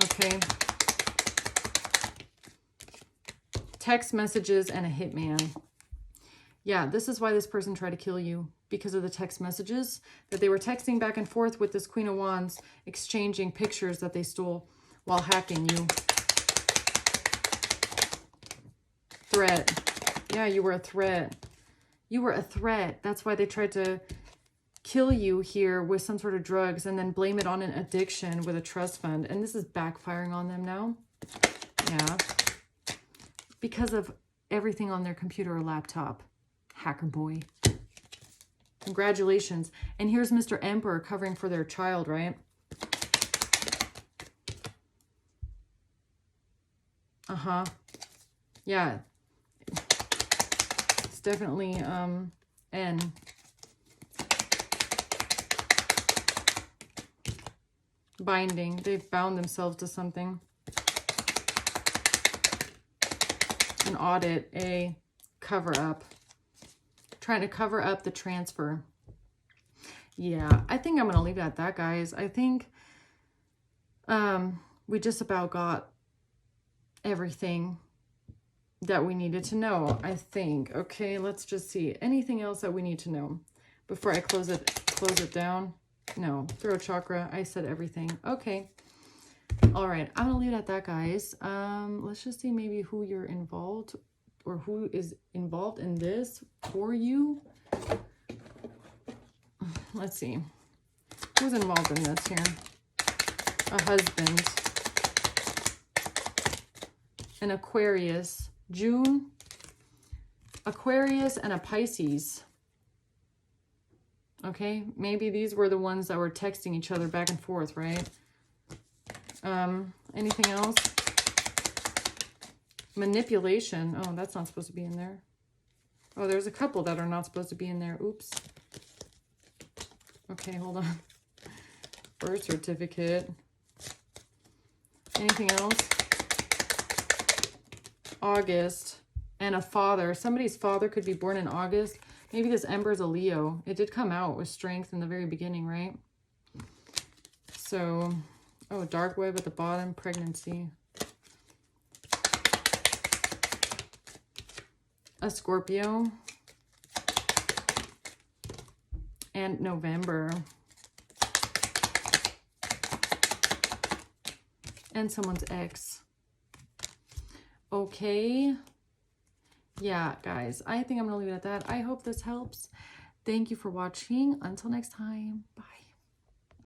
Okay. Text messages and a hitman. Yeah, this is why this person tried to kill you. Because of the text messages that they were texting back and forth with this Queen of Wands, exchanging pictures that they stole while hacking you. Threat. Yeah, you were a threat. You were a threat. That's why they tried to kill you here with some sort of drugs and then blame it on an addiction with a trust fund. And this is backfiring on them now. Yeah. Because of everything on their computer or laptop. Hacker boy. Congratulations. And here's Mr. Emperor covering for their child, right? Uh-huh. Yeah. It's definitely N. Binding. They've bound themselves to something. An audit. A cover up. Trying to cover up the transfer. Yeah, I think I'm going to leave it at that, guys. I think we just about got everything that we needed to know, I think. Okay, let's just see. Anything else that we need to know before I close it down? No, throat chakra. I said everything. Okay. All right, I'm going to leave it at that, guys. Let's just see maybe who you're involved or who is involved in this for you. Let's see. Who's involved in this here? A husband. An Aquarius. June. Aquarius and a Pisces. Okay, maybe these were the ones that were texting each other back and forth, right? Anything else? Manipulation. Oh, that's not supposed to be in there. Oh, there's a couple that are not supposed to be in there. Oops. Okay, hold on. Birth certificate. Anything else? August. And a father. Somebody's father could be born in August. Maybe this Ember's a Leo. It did come out with strength in the very beginning, right? So, oh, dark web at the bottom. Pregnancy. A Scorpio. And November. And someone's ex. Okay. Yeah, guys, I think I'm going to leave it at that. I hope this helps. Thank you for watching. Until next time. Bye.